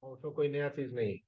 और उसमें कोई नया चीज नहीं।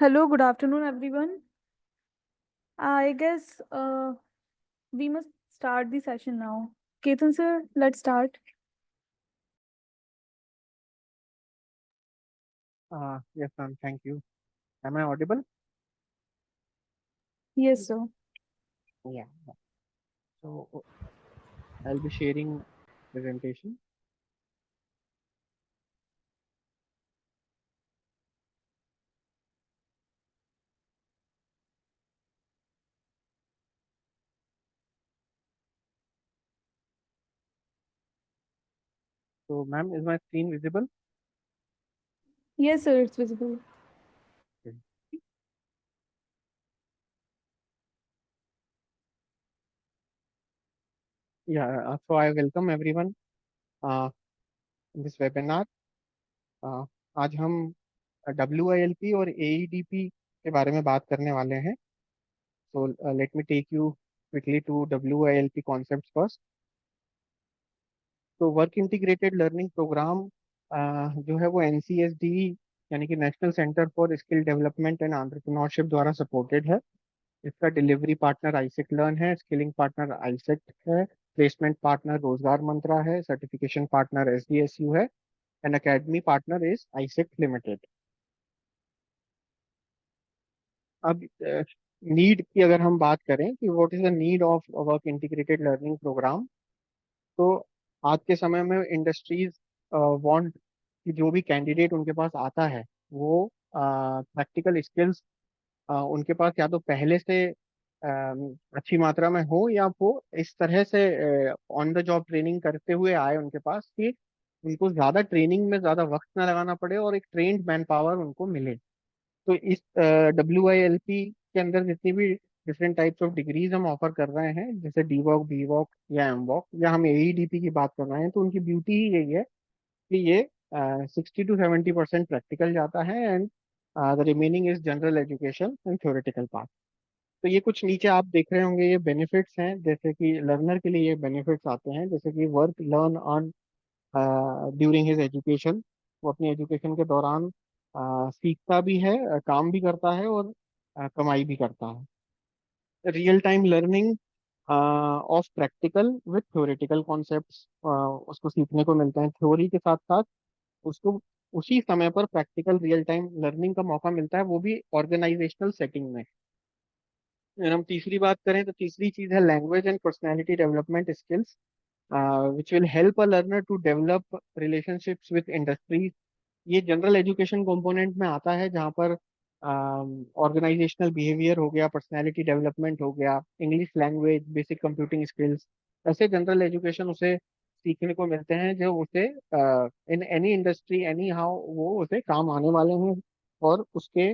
Hello, good afternoon, everyone. I guess we must start the session now. Ketan sir, let's start. Yes, ma'am. Thank you. Am I audible? Yes, sir. Yeah. So I'll be sharing presentation. So, ma'am, is my screen visible? Yes, sir, it's visible. Okay. Yeah. So I welcome everyone in this webinar. Uh, आज हम WILP और AEDP के बारे में बात करने वाले हैं. So let me take you quickly to WILP concepts first. तो वर्क इंटीग्रेटेड लर्निंग प्रोग्राम जो है वो NCSD यानी कि national centre for skill development and entrepreneurship द्वारा सपोर्टेड है. इसका डिलीवरी पार्टनर आईसेक लर्न है, स्किलिंग पार्टनर आईसेक है, प्लेसमेंट पार्टनर रोजगार मंत्रा है, सर्टिफिकेशन पार्टनर SDSU है, and academy partner is ISEC limited. अब नीड की अगर हम बात करें कि what is the need of work integrated learning programme, तो आज के समय में इंडस्ट्रीज वांट कि जो भी कैंडिडेट उनके पास आता है वो प्रैक्टिकल स्किल्स उनके पास या तो पहले से अच्छी मात्रा में हो, या वो इस तरह से ऑन द जॉब ट्रेनिंग करते हुए आए उनके पास कि उनको ज़्यादा ट्रेनिंग में ज़्यादा वक्त ना लगाना पड़े और एक ट्रेंड मैन पावर उनको मिले. तो इस WILP के अंदर जितनी भी डिफरेंट टाइप्स ऑफ डिग्रीज हम ऑफर कर रहे हैं, जैसे DWOC, BWOC या MWOC, या हम AEDP की बात कर रहे हैं, तो उनकी ब्यूटी ही यही है कि ये 60 to 70% प्रैक्टिकल जाता है, and the remaining is general education and theoretical part. तो ये कुछ नीचे आप देख रहे होंगे, ये बेनिफिट्स हैं. जैसे कि लर्नर के लिए ये बेनिफिट्स आते हैं, जैसे कि work learn earn during his education. वो अपनी एजुकेशन के दौरान सीखता भी है, काम भी करता है, और कमाई भी करता है. Real time learning of practical with theoretical concepts उसको सीखने को मिलते हैं. थ्योरी के साथ साथ उसको उसी समय पर प्रैक्टिकल रियल टाइम लर्निंग का मौका मिलता है, वो भी ऑर्गेनाइजेशनल सेटिंग में. अगर हम तीसरी बात करें तो तीसरी चीज है language and personality development skills, which will help a learner to develop relationships with industry. ये जनरल एजुकेशन कंपोनेंट में आता है, जहाँ पर ऑर्गेनाइजेशनल बिहेवियर हो गया, पर्सनैलिटी डेवलपमेंट हो गया, English language, basic computing skills. ऐसे जनरल एजुकेशन उसे सीखने को मिलते हैं जो उसे in any industry anyhow वो उसे काम आने वाले हैं, और उसके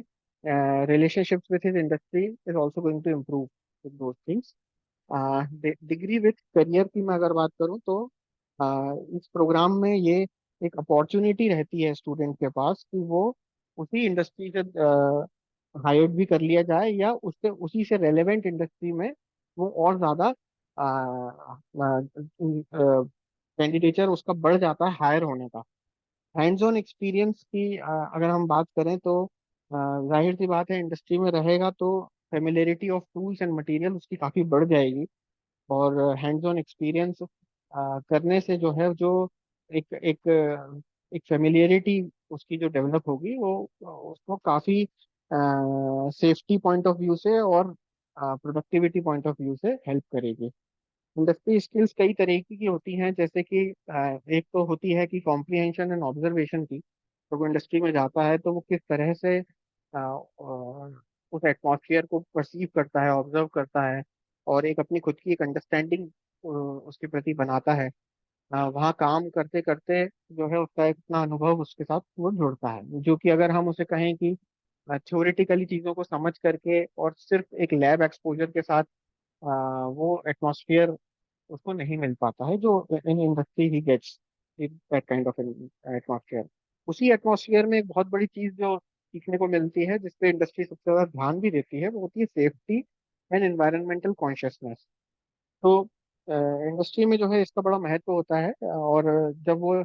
relationships with his industry is also going to improve with those things. Degree with career की मैं अगर बात करूं तो इस प्रोग्राम में ये एक अपॉर्चुनिटी रहती है स्टूडेंट के पास कि वो उसी इंडस्ट्री से हायर्ड भी कर लिया जाए, या उससे उसी से रेलेवेंट इंडस्ट्री में वो और ज़्यादा कैंडिडेचर उसका बढ़ जाता है हायर होने का. हैंड्स ऑन एक्सपीरियंस की अगर हम बात करें तो जाहिर सी बात है, इंडस्ट्री में रहेगा तो familiarity of tools and material उसकी काफ़ी बढ़ जाएगी. और हैंड्स ऑन एक्सपीरियंस करने से जो है, जो एक एक एक फेमिलियरिटी उसकी जो डेवलप होगी, वो उसको काफ़ी सेफ्टी पॉइंट ऑफ व्यू से और प्रोडक्टिविटी पॉइंट ऑफ व्यू से हेल्प करेगी. इंडस्ट्री स्किल्स कई तरीके की होती हैं, जैसे कि एक तो होती है कि कॉम्प्रिहेंशन एंड ऑब्जर्वेशन की. तो वो इंडस्ट्री में जाता है तो वो किस तरह से उस एटमॉस्फेयर को परसीव करता है, ऑब्जर्व करता है, और एक अपनी खुद की एक अंडरस्टैंडिंग उसके प्रति बनाता है. वहाँ काम करते करते जो है उसका एक अपना अनुभव उसके साथ वो जुड़ता है, जो कि अगर हम उसे कहें कि थ्योरेटिकली चीज़ों को समझ करके और सिर्फ एक लैब एक्सपोजर के साथ वो एटमॉस्फेयर उसको नहीं मिल पाता है जो in industry he gets that kind of atmosphere. उसी एटमॉस्फेयर में एक बहुत बड़ी चीज जो सीखने को मिलती है, जिसपे इंडस्ट्री सबसे ज्यादा ध्यान भी देती है, वो होती है सेफ्टी एंड एनवायरमेंटल कॉन्शियसनेस. तो इंडस्ट्री में जो है इसका बड़ा महत्व होता है, और जब वो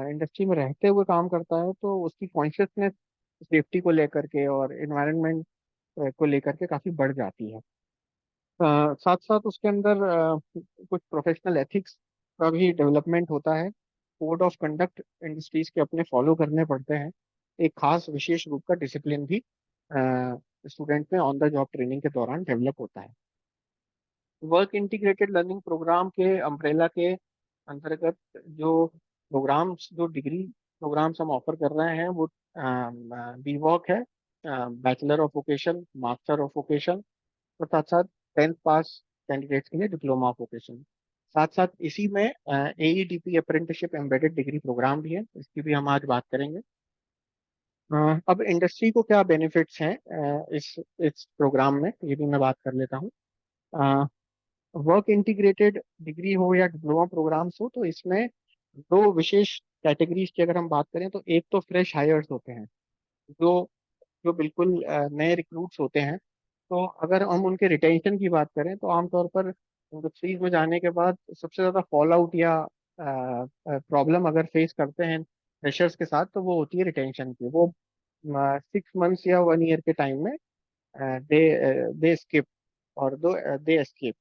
इंडस्ट्री में रहते हुए काम करता है तो उसकी कॉन्शियसनेस सेफ्टी को लेकर के और इन्वायरमेंट को लेकर के काफ़ी बढ़ जाती है। साथ साथ उसके अंदर कुछ प्रोफेशनल एथिक्स का भी डेवलपमेंट होता है। कोड ऑफ कंडक्ट इंडस्ट्रीज के अपने फॉलो करने पड़ते हैं। एक खास विशेष रूप का डिसिप्लिन भी स्टूडेंट में ऑन द जॉब ट्रेनिंग के दौरान डेवलप होता है। वर्क इंटीग्रेटेड लर्निंग प्रोग्राम के अम्ब्रेला के अंतर्गत जो प्रोग्राम्स, जो डिग्री प्रोग्राम्स हम ऑफर कर रहे हैं वो बी वॉक है, bachelor of vocation, master of vocation, और साथ साथ 10th पास कैंडिडेट्स के लिए डिप्लोमा ऑफ वोकेशन। साथ साथ इसी में AEDP apprenticeship embedded degree program भी है, इसकी भी हम आज बात करेंगे। अब इंडस्ट्री को क्या बेनिफिट्स हैं इस प्रोग्राम में, ये भी मैं बात कर लेता हूँ। वर्क इंटीग्रेटेड डिग्री हो या डिप्लोमा प्रोग्राम्स हो, तो इसमें दो विशेष कैटेगरीज की अगर हम बात करें तो एक तो फ्रेश हायर्स होते हैं, जो जो बिल्कुल नए रिक्रूट्स होते हैं। तो अगर हम उनके रिटेंशन की बात करें तो आमतौर पर इंडस्ट्रीज में जाने के बाद सबसे ज़्यादा फॉल आउट या प्रॉब्लम अगर फेस करते हैं फ्रेशर्स के साथ, तो वो होती है रिटेंशन की। वो 6 मंथ्स या 1 ईयर के टाइम में दे स्किप और दो दे एस्केप,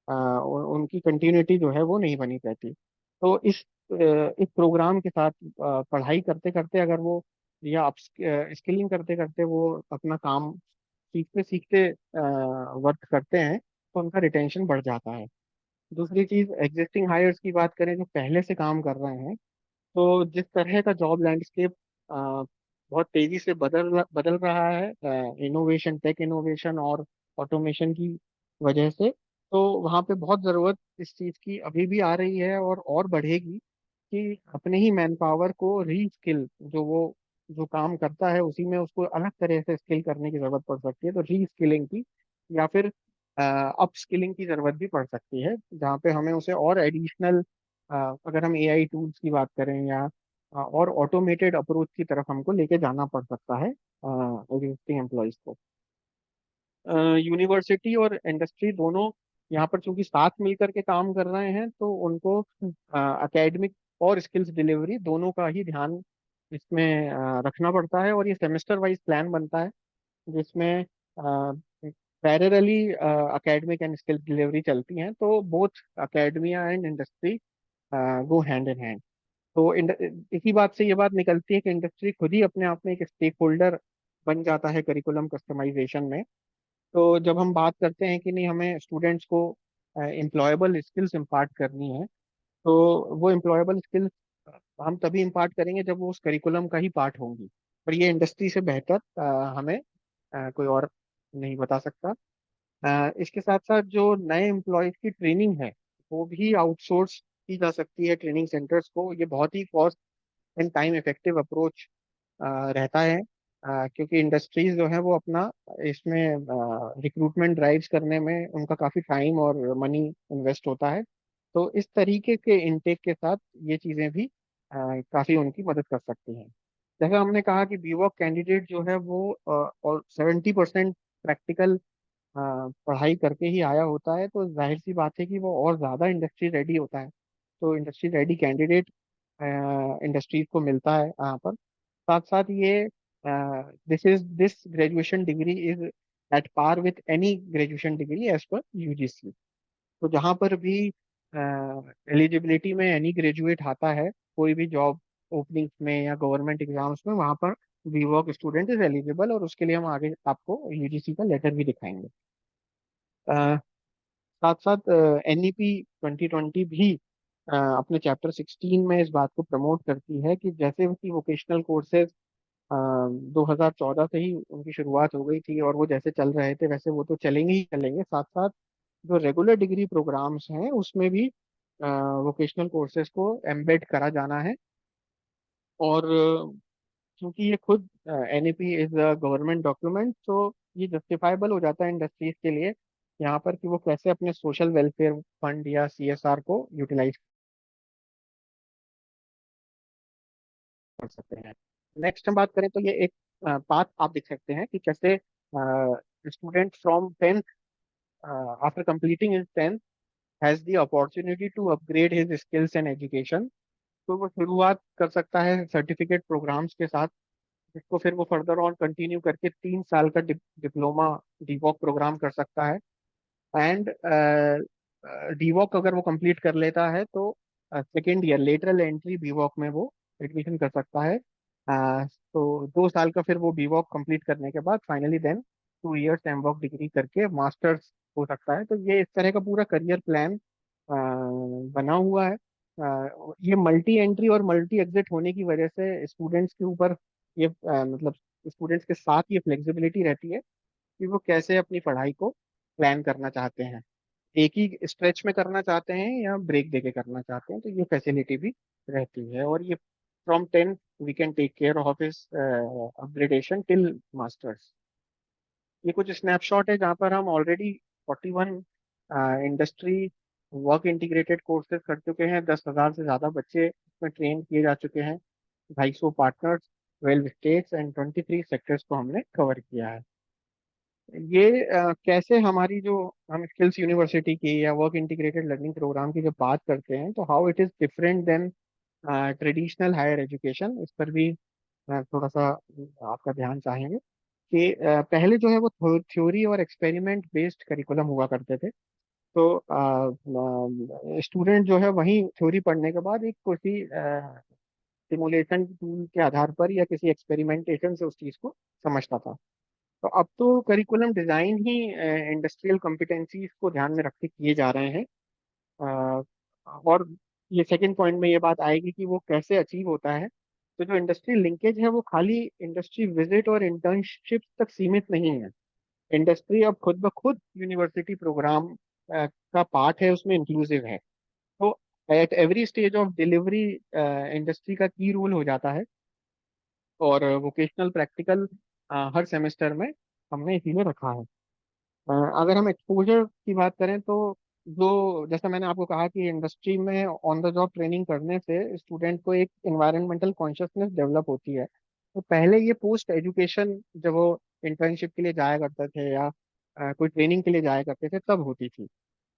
उनकी कंटिन्यूटी जो है वो नहीं बनी रहती। तो इस प्रोग्राम के साथ पढ़ाई करते करते अगर वो या अप स्किलिंग करते करते वो अपना काम सीखते सीखते वर्क करते हैं, तो उनका रिटेंशन बढ़ जाता है। दूसरी चीज, एग्जिस्टिंग हायर्स की बात करें जो पहले से काम कर रहे हैं, तो जिस तरह का जॉब लैंडस्केप बहुत तेजी से बदल बदल रहा है इनोवेशन, टेक इनोवेशन और ऑटोमेशन की वजह से, तो वहाँ पे बहुत ज़रूरत इस चीज़ की अभी भी आ रही है और बढ़ेगी कि अपने ही मैन पावर को री स्किल, जो वो जो काम करता है उसी में उसको अलग तरह से स्किल करने की ज़रूरत पड़ सकती है, तो री स्किलिंग की या फिर अप स्किलिंग की ज़रूरत भी पड़ सकती है, जहाँ पे हमें उसे और एडिशनल, अगर हम AI टूल्स की बात करें या और ऑटोमेटेड अप्रोच की तरफ हमको लेके जाना पड़ सकता है एग्जिस्टिंग एम्प्लॉयज को। यूनिवर्सिटी और इंडस्ट्री दोनों यहाँ पर चूंकि साथ मिलकर के काम कर रहे हैं, तो उनको एकेडमिक और स्किल्स डिलीवरी दोनों का ही ध्यान इसमें रखना पड़ता है, और ये सेमेस्टर वाइज प्लान बनता है जिसमें parallelly academic and skills delivery चलती हैं, तो both academia and industry go hand in hand. तो इसी बात से ये बात निकलती है कि इंडस्ट्री खुद ही अपने आप में एक स्टेक होल्डर बन जाता है करिकुलम कस्टमाइजेशन में। तो जब हम बात करते हैं कि नहीं, हमें स्टूडेंट्स को एम्प्लॉयबल स्किल्स इम्पार्ट करनी है, तो वो एम्प्लॉयबल स्किल्स हम तभी इम्पार्ट करेंगे जब वो उस करिकुलम का ही पार्ट होंगी। पर ये इंडस्ट्री से बेहतर हमें कोई और नहीं बता सकता। इसके साथ साथ जो नए एम्प्लॉयज की ट्रेनिंग है वो भी आउटसोर्स की जा सकती है ट्रेनिंग सेंटर्स को। ये बहुत ही cost and time effective approach रहता है, क्योंकि इंडस्ट्रीज जो है वो अपना इसमें रिक्रूटमेंट ड्राइव्स करने में उनका काफ़ी टाइम और मनी इन्वेस्ट होता है। तो इस तरीके के इनटेक के साथ ये चीज़ें भी काफ़ी उनकी मदद कर सकती हैं। जैसा हमने कहा कि बीवॉक कैंडिडेट जो है वो और 70% प्रैक्टिकल पढ़ाई करके ही आया होता है, तो जाहिर सी बात है कि वो और ज़्यादा इंडस्ट्री रेडी होता है। तो इंडस्ट्री रेडी कैंडिडेट इंडस्ट्रीज को मिलता है यहाँ पर। साथ साथ ये this graduation degree is at par with any graduation degree as per UGC। तो जहाँ पर भी एलिजिबिलिटी में एनी ग्रेजुएट आता है कोई भी जॉब ओपनिंग्स में या गवर्नमेंट एग्जाम्स में, वहाँ पर बीवॉक स्टूडेंट इज एलिजिबल, और उसके लिए हम आगे आपको UGC का लेटर भी दिखाएंगे। साथ साथ NEP 2020 भी अपने चैप्टर 16 में इस बात को प्रमोट करती है कि जैसे कि वोकेशनल कोर्सेज 2014 से ही उनकी शुरुआत हो गई थी और वो जैसे चल रहे थे वैसे वो तो चलेंगे ही चलेंगे, साथ साथ जो रेगुलर डिग्री प्रोग्राम्स हैं उसमें भी वोकेशनल कोर्सेज को एम्बेड करा जाना है। और क्योंकि ये खुद NEP is a government document, तो ये जस्टिफाइबल हो जाता है इंडस्ट्रीज के लिए यहाँ पर कि वो कैसे अपने सोशल वेलफेयर फंड या CSR को यूटिलाइज कर सकते हैं। नेक्स्ट हम बात करें तो ये एक पाथ आप देख सकते हैं कि कैसे student from 10th, after completing his 10th, has the opportunity to upgrade his skills and education. तो वो शुरुआत कर सकता है सर्टिफिकेट प्रोग्राम्स के साथ, इसको फिर वो फर्दर ऑन कंटिन्यू करके 3 साल का डिप्लोमा डीवॉक प्रोग्राम कर सकता है। एंड डीवॉक अगर वो कंप्लीट कर लेता है तो सेकेंड ईयर लेटरल एंट्री बीवॉक में वो एडमिशन कर सकता है। तो 2 साल का फिर वो बीवॉक कंप्लीट करने के बाद फाइनली देन 2 इयर्स एमवॉक डिग्री करके मास्टर्स हो सकता है। तो ये इस तरह का पूरा करियर प्लान बना हुआ है। ये मल्टी एंट्री और मल्टी एग्जिट होने की वजह से स्टूडेंट्स के ऊपर ये मतलब स्टूडेंट्स के साथ ये फ्लेक्सिबिलिटी रहती है कि वो कैसे अपनी पढ़ाई को प्लान करना चाहते हैं, एक ही स्ट्रेच में करना चाहते हैं या ब्रेक देके करना चाहते हैं, तो ये फैसिलिटी भी रहती है। और ये from 10 we can take care of his upgradation till masters. ये कुछ स्नैपशॉट है जहाँ पर हम already 41 industry work integrated courses कर चुके हैं। 10,000 से ज़्यादा बच्चे इसमें ट्रेन किए जा चुके हैं। 250 पार्टनर्स, 12 स्टेट्स एंड 23 सेक्टर्स को हमने कवर किया है। ये कैसे हमारी जो हम स्किल्स यूनिवर्सिटी की या वर्क इंटीग्रेटेड लर्निंग प्रोग्राम की जब बात करते हैं, तो how it is different than traditional higher education, इस पर भी थोड़ा सा आपका ध्यान चाहेंगे कि पहले जो है वो थ्योरी और एक्सपेरिमेंट बेस्ड करिकुलम हुआ करते थे। तो स्टूडेंट जो है वही थ्योरी पढ़ने के बाद एक किसी सिमुलेशन टूल के आधार पर या किसी एक्सपेरिमेंटेशन से उस चीज़ को समझता था। तो अब तो करिकुलम डिजाइन ही इंडस्ट्रियल कॉम्पिटेंसीज को ध्यान में रख के किए जा रहे हैं। और ये सेकंड पॉइंट में ये बात आएगी कि वो कैसे अचीव होता है। तो जो इंडस्ट्री लिंकेज है वो खाली इंडस्ट्री विजिट और इंटर्नशिप तक सीमित नहीं है। इंडस्ट्री अब खुद ब खुद यूनिवर्सिटी प्रोग्राम का पार्ट है, उसमें इंक्लूसिव है। तो at every stage of delivery industry का की रोल हो जाता है। और वोकेशनल प्रैक्टिकल हर सेमेस्टर में हमने इसीलिए रखा है। अगर हम एक्सपोजर की बात करें तो जो जैसा मैंने आपको कहा कि इंडस्ट्री में ऑन द जॉब ट्रेनिंग करने से स्टूडेंट को एक इन्वायरमेंटल कॉन्शियसनेस डेवलप होती है। तो पहले ये पोस्ट एजुकेशन जब वो इंटर्नशिप के लिए जाया करते थे या कोई ट्रेनिंग के लिए जाया करते थे तब होती थी।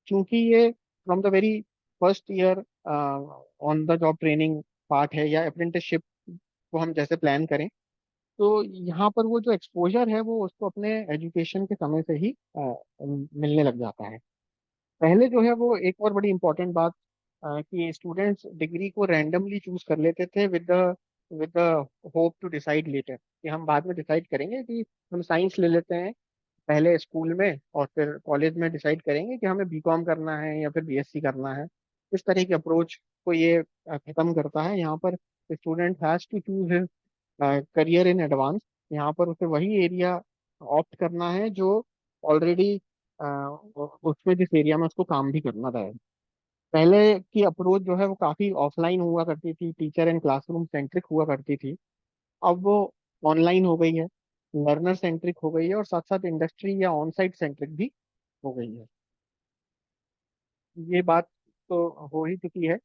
क्योंकि ये from the very first year on the job training part है या अप्रेंटिसशिप को हम जैसे प्लान करें, तो यहाँ पर वो जो एक्सपोजर है वो उसको अपने एजुकेशन के समय से ही मिलने लग जाता है। पहले जो है वो एक और बड़ी इंपॉर्टेंट बात कि स्टूडेंट्स डिग्री को रैंडमली चूज कर लेते थे with the hope to decide later, कि हम बाद में डिसाइड करेंगे कि हम साइंस ले लेते हैं पहले स्कूल में और फिर कॉलेज में डिसाइड करेंगे कि हमें बीकॉम करना है या फिर बीएससी करना है। इस तरह की अप्रोच को ये खत्म करता है। यहाँ पर student has to choose his career in advance. यहाँ पर उसे वही एरिया ऑप्ट करना है जो ऑलरेडी उसमें जिस एरिया में उसको काम भी करना था। पहले की अप्रोच जो है वो काफी ऑफलाइन हुआ करती थी, टीचर एंड क्लासरूम सेंट्रिक हुआ करती थी। अब वो ऑनलाइन हो गई है, लर्नर सेंट्रिक हो गई है और साथ साथ इंडस्ट्री या ऑन साइट सेंट्रिक भी हो गई है। ये बात तो हो ही चुकी है।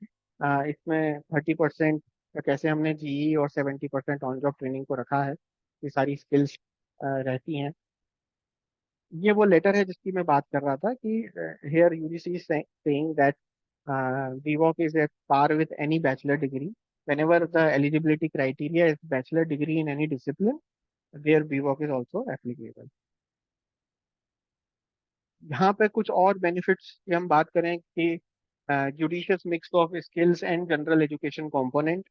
इसमें 30% कैसे हमने जीई और 70% ऑन जॉब ट्रेनिंग को रखा है, ये सारी स्किल्स रहती हैं। ये वो लेटर है जिसकी मैं बात कर रहा था कि here UGC is saying that BVOC is at par with any bachelor degree whenever the eligibility criteria is bachelor degree in any discipline, there BVOC is also applicable। यहाँ पे कुछ और बेनिफिट्स की हम बात करें कि judicious mix of skills and general education component,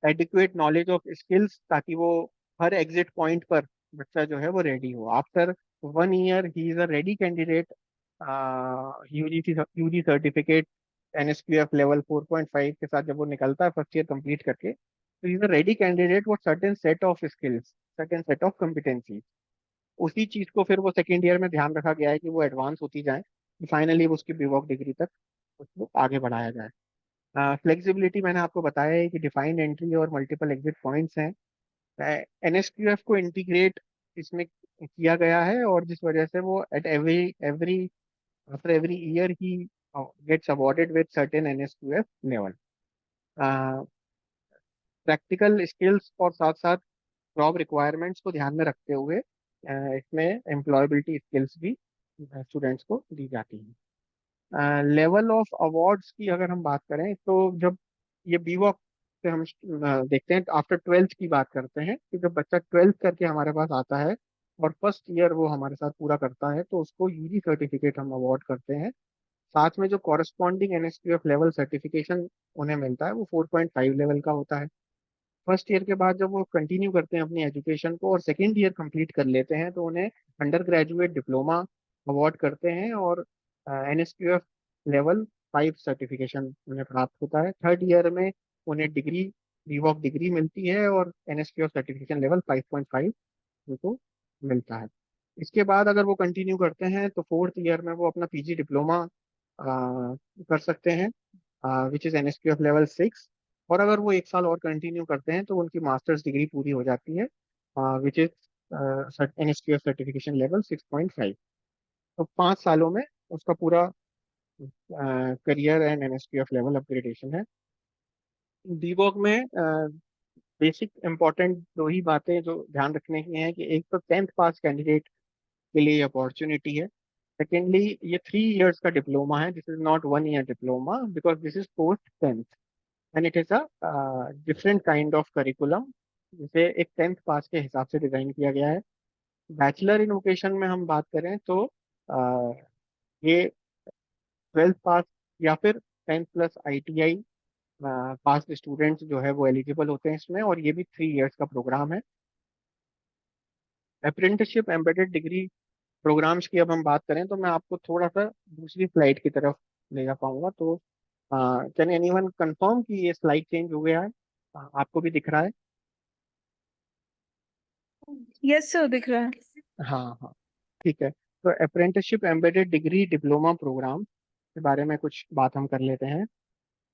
adequate knowledge of skills ताकि वो हर एग्जिट पॉइंट पर बच्चा जो है वो रेडी हो। After 1 year he is a ready candidate. UG certificate NSQF level 4.5 के साथ जब वो निकलता है फर्स्ट ईयर कंप्लीट करके, तो ही is a ready candidate for certain set of skills, certain set of competency. उसी चीज को फिर वो सेकेंड ईयर में ध्यान रखा गया है कि वो एडवांस होती जाए, फाइनली उसकी बीवॉक डिग्री तक उसको आगे बढ़ाया जाए। फ्लेक्सिबिलिटी मैंने आपको बताया है कि डिफाइंड एंट्री और मल्टीपल एग्जिट पॉइंट्स हैं। NSQF को इंटीग्रेट इसमें किया गया है और जिस वजह से वो at every every after every year he gets awarded with certain NSQF level. Practical skills और साथ साथ जॉब रिक्वायरमेंट्स को ध्यान में रखते हुए इसमें एम्प्लॉयबिलिटी स्किल्स भी स्टूडेंट्स को दी जाती हैं। लेवल ऑफ अवार्ड्स की अगर हम बात करें तो जब ये बीवॉक से हम देखते हैं, आफ्टर ट्वेल्थ की बात करते हैं कि जब बच्चा ट्वेल्थ करके हमारे पास आता है और फर्स्ट ईयर वो हमारे साथ पूरा करता है, तो उसको यूजी सर्टिफिकेट हम अवार्ड करते हैं। साथ में जो कॉरेस्पॉन्डिंग एनएसक्यूएफ लेवल सर्टिफिकेशन उन्हें मिलता है वो 4.5 लेवल का होता है। फर्स्ट ईयर के बाद जब वो कंटिन्यू करते हैं अपनी एजुकेशन को और सेकेंड ईयर कंप्लीट कर लेते हैं, तो उन्हें अंडर ग्रेजुएट डिप्लोमा अवार्ड करते हैं और एनएसक्यूएफ लेवल 5 सर्टिफिकेशन उन्हें प्राप्त होता है। थर्ड ईयर में उन्हें डिग्री, रिवॉक डिग्री मिलती है और एनएसक्यूएफ सर्टिफिकेशन लेवल 5.5 उनको मिलता है। इसके बाद अगर वो कंटिन्यू करते हैं तो फोर्थ ईयर में वो अपना पीजी डिप्लोमा कर सकते हैं, विच इज़ एनएसक्यूएफ लेवल 6। और अगर वो एक साल और कंटिन्यू करते हैं तो उनकी मास्टर्स डिग्री पूरी हो जाती है, which is NSQF certification level 6.5। तो 5 सालों में उसका पूरा career and NSQF level upgradation है। डीवॉक में बेसिक इंपॉर्टेंट दो ही बातें जो ध्यान रखने की हैं कि एक तो 10th पास कैंडिडेट के लिए अपॉर्चुनिटी है। सेकेंडली, ये 3 इयर्स का डिप्लोमा है, this is not 1 year diploma because this is post 10th and it is a different kind of curriculum जिसे एक 10th पास के हिसाब से डिजाइन किया गया है। बैचलर इन वोकेशन में हम बात करें तो ये 12th पास या फिर 10th plus ITI pass students जो है वो एलिजिबल होते हैं इसमें, और ये भी 3 इयर्स का प्रोग्राम है। अप्रेंटिसशिप एम्बेडेड डिग्री प्रोग्राम्स की अब हम बात करें तो मैं आपको थोड़ा सा दूसरी स्लाइड की तरफ ले जा पाऊंगा। तो कैन एनीवन कंफर्म कि ये स्लाइड चेंज हो गया है? आपको भी दिख रहा है? यस सर, दिख रहा है। हाँ हाँ, ठीक है। तो apprenticeship embedded degree diploma program के बारे में कुछ बात हम कर लेते हैं।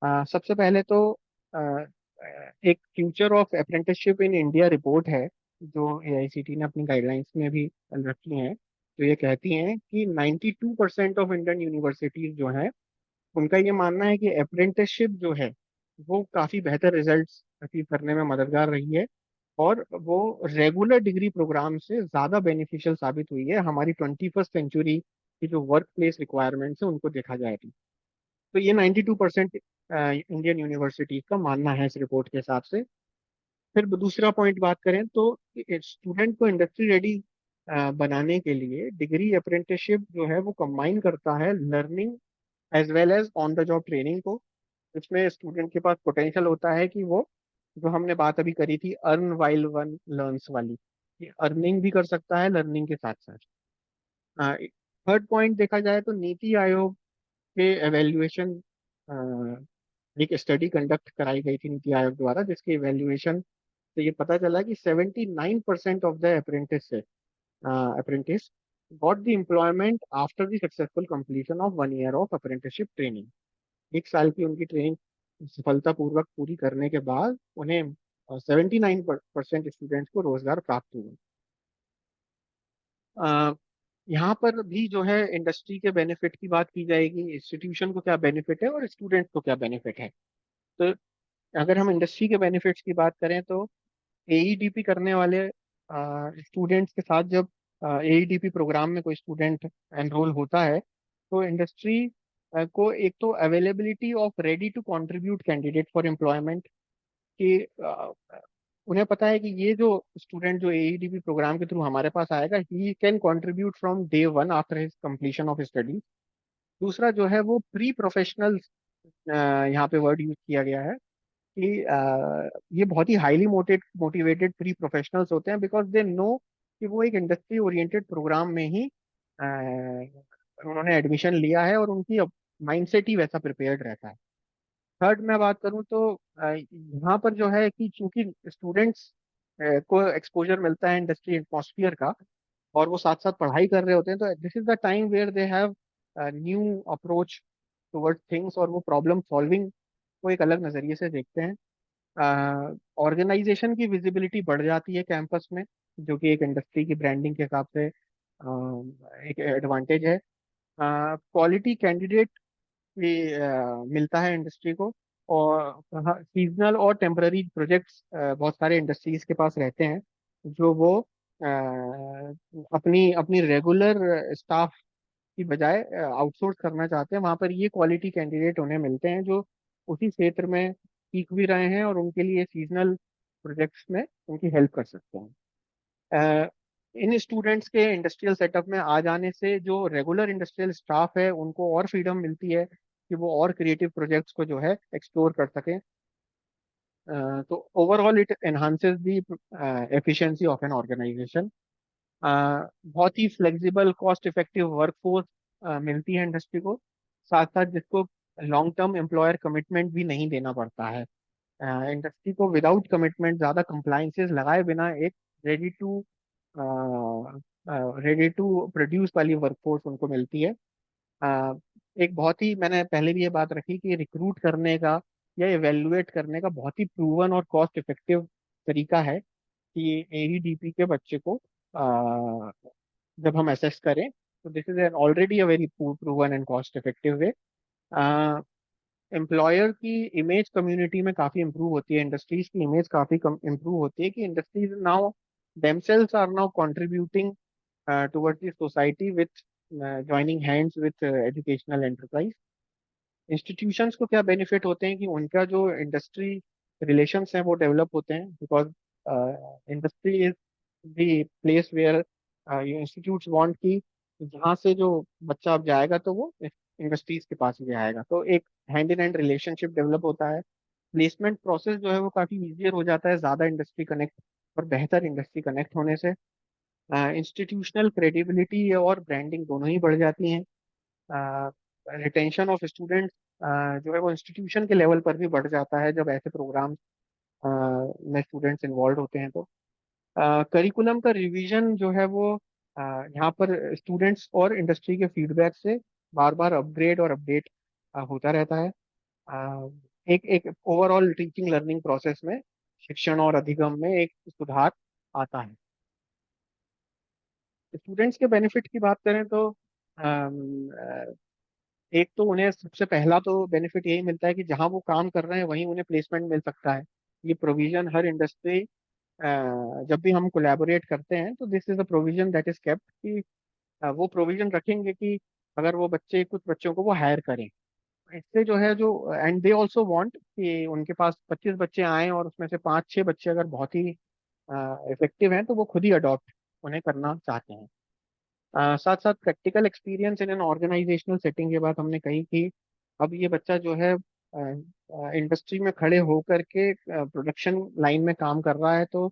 सबसे पहले तो अ, एक future of apprenticeship in India report है जो एआईसीटी ने अपनी गाइडलाइंस में भी रखी है। तो ये कहती हैं कि 92% ऑफ इंडियन यूनिवर्सिटीज जो हैं उनका ये मानना है कि अप्रेंटिसशिप जो है वो काफ़ी बेहतर रिजल्ट्स अचीव करने में मददगार रही है और वो रेगुलर डिग्री प्रोग्राम से ज़्यादा बेनिफिशियल साबित हुई है हमारी 21st सेंचुरी की जो वर्क प्लेस रिक्वायरमेंट्स है उनको देखा जाए तो ये 92% इंडियन यूनिवर्सिटीज का मानना है इस रिपोर्ट के हिसाब से। फिर दूसरा पॉइंट बात करें तो स्टूडेंट को इंडस्ट्री रेडी बनाने के लिए डिग्री अप्रेंटिसशिप जो है वो कंबाइन करता है learning as well as on the job training को। इसमें स्टूडेंट के पास पोटेंशियल होता है कि वो, जो हमने बात अभी करी थी अर्न वाइल वन लर्न्स वाली, ये अर्निंग भी कर सकता है लर्निंग के साथ साथ। थर्ड पॉइंट देखा जाए तो नीति आयोग के एवेल्युएशन, एक स्टडी कंडक्ट कराई गई थी नीति आयोग द्वारा जिसके इवेल्युएशन से ये पता चला कि 79% of the apprentice got the employment after the successful completion of 1 year of apprenticeship training. 1 साल की उनकी ट्रेनिंग सफलतापूर्वक पूरी करने के बाद उन्हें 79% स्टूडेंट्स को रोजगार प्राप्त हुआ। अ, यहाँ पर भी जो है इंडस्ट्री के बेनिफिट की बात की जाएगी, इंस्टीट्यूशन को क्या बेनिफिट है और स्टूडेंट्स को क्या बेनिफिट है। तो अगर हम इंडस्ट्री के बेनिफिट्स की बात करें तो एईडीपी करने वाले स्टूडेंट्स के साथ जब एईडीपी प्रोग्राम में कोई स्टूडेंट एनरोल होता है तो इंडस्ट्री को एक तो availability of ready to contribute candidate for employment कि उन्हें पता है कि ये जो स्टूडेंट जो एईडीपी प्रोग्राम के थ्रू हमारे पास आएगा he can contribute from day one after his completion of study. दूसरा जो है वो प्री प्रोफेशनल, यहाँ पे वर्ड यूज किया गया है कि ये बहुत ही हाईली मोटिवेटेड प्री प्रोफेशनल्स होते हैं बिकॉज दे नो कि वो एक इंडस्ट्री ओरिएंटेड प्रोग्राम में ही उन्होंने एडमिशन लिया है और उनकी माइंडसेट ही वैसा प्रिपेयर्ड रहता है। थर्ड मैं बात करूँ तो यहाँ पर जो है कि चूंकि स्टूडेंट्स को एक्सपोजर मिलता है इंडस्ट्री एटमॉस्फियर का और वो साथ साथ पढ़ाई कर रहे होते हैं, तो this is the time where they have new approach towards things और वो प्रॉब्लम सॉल्विंग को एक अलग नज़रिए से देखते हैं। ऑर्गेनाइजेशन की विजिबिलिटी बढ़ जाती है कैंपस में जो कि एक इंडस्ट्री की ब्रांडिंग के हिसाब से एक एडवांटेज है। क्वालिटी कैंडिडेट भी मिलता है इंडस्ट्री को, और सीजनल और टेम्पररी प्रोजेक्ट्स बहुत सारे इंडस्ट्रीज के पास रहते हैं जो वो अपनी अपनी रेगुलर स्टाफ की बजाय आउटसोर्स करना चाहते हैं। वहाँ पर ये क्वालिटी कैंडिडेट उन्हें मिलते हैं जो उसी क्षेत्र में सीख भी रहे हैं और उनके लिए सीजनल प्रोजेक्ट्स में उनकी हेल्प कर सकते हैं। इन स्टूडेंट्स के इंडस्ट्रियल सेटअप में आ जाने से जो रेगुलर इंडस्ट्रियल स्टाफ है उनको और फ्रीडम मिलती है कि वो और क्रिएटिव प्रोजेक्ट्स को जो है एक्सप्लोर कर सकें। तो overall it enhances the efficiency of an organisation. बहुत ही फ्लेक्सिबल कॉस्ट इफेक्टिव वर्कफोर्स मिलती है इंडस्ट्री को, साथ साथ जिसको लॉन्ग टर्म एम्प्लॉयर कमिटमेंट भी नहीं देना पड़ता है। इंडस्ट्री को विदाउट कमिटमेंट ज़्यादा कंप्लाइंसेस लगाए बिना एक ready to ready to produce वाली वर्कफोर्स उनको मिलती है। अ, एक बहुत ही, मैंने पहले भी ये बात रखी कि रिक्रूट करने का या इवेल्युएट करने का बहुत ही प्रूवन और कॉस्ट इफेक्टिव तरीका है कि एईडीपी के बच्चे को जब हम असेस करें तो this is an already a very proven and cost effective way. Employer की इमेज कम्युनिटी में काफी इंप्रूव होती है, इंडस्ट्रीज की इमेज काफी इंप्रूव होती है कि industries now themselves are now contributing towards the society with joining hands with educational enterprise। Institutions को क्या बेनिफिट होते हैं कि उनका जो इंडस्ट्री रिलेशंस हैं वो डेवलप होते हैं, because industry is the place where institutes want कि जहाँ से जो बच्चा अब जाएगा तो वो इंडस्ट्रीज के पास भी आएगा, तो एक hand in hand relationship develop होता है। प्लेसमेंट प्रोसेस जो है वो काफी इजियर हो जाता है ज़्यादा इंडस्ट्री कनेक्ट और बेहतर इंडस्ट्री कनेक्ट होने से। इंस्टीट्यूशनल क्रेडिबिलिटी और ब्रांडिंग दोनों ही बढ़ जाती हैं। रिटेंशन ऑफ स्टूडेंट्स जो है वो इंस्टीट्यूशन के लेवल पर भी बढ़ जाता है जब ऐसे प्रोग्राम में स्टूडेंट्स इन्वॉल्व होते हैं। तो करिकुलम का रिवीजन जो है वो यहाँ पर स्टूडेंट्स और इंडस्ट्री के फीडबैक से बार बार अपग्रेड और अपडेट होता रहता है। एक एक ओवरऑल टीचिंग लर्निंग प्रोसेस में, शिक्षण और अधिगम में एक सुधार आता है। स्टूडेंट्स के बेनिफिट की बात करें तो एक तो उन्हें सबसे पहला तो बेनिफिट यही मिलता है कि जहां वो काम कर रहे हैं वहीं उन्हें प्लेसमेंट मिल सकता है। ये प्रोविजन हर इंडस्ट्री, जब भी हम कोलैबोरेट करते हैं तो this is a provision that is kept कि वो प्रोविजन रखेंगे कि अगर वो बच्चे, कुछ बच्चों को वो हायर करें, इससे जो है जो, एंड दे ऑल्सो वांट कि उनके पास 25 बच्चे आए और उसमें से 5-6 बच्चे अगर बहुत ही इफेक्टिव हैं तो वो खुद ही अडॉप्ट उन्हें करना चाहते हैं। साथ साथ practical experience in an organisational setting, ये बात हमने कही कि अब ये बच्चा जो है इंडस्ट्री में खड़े होकर के प्रोडक्शन लाइन में काम कर रहा है, तो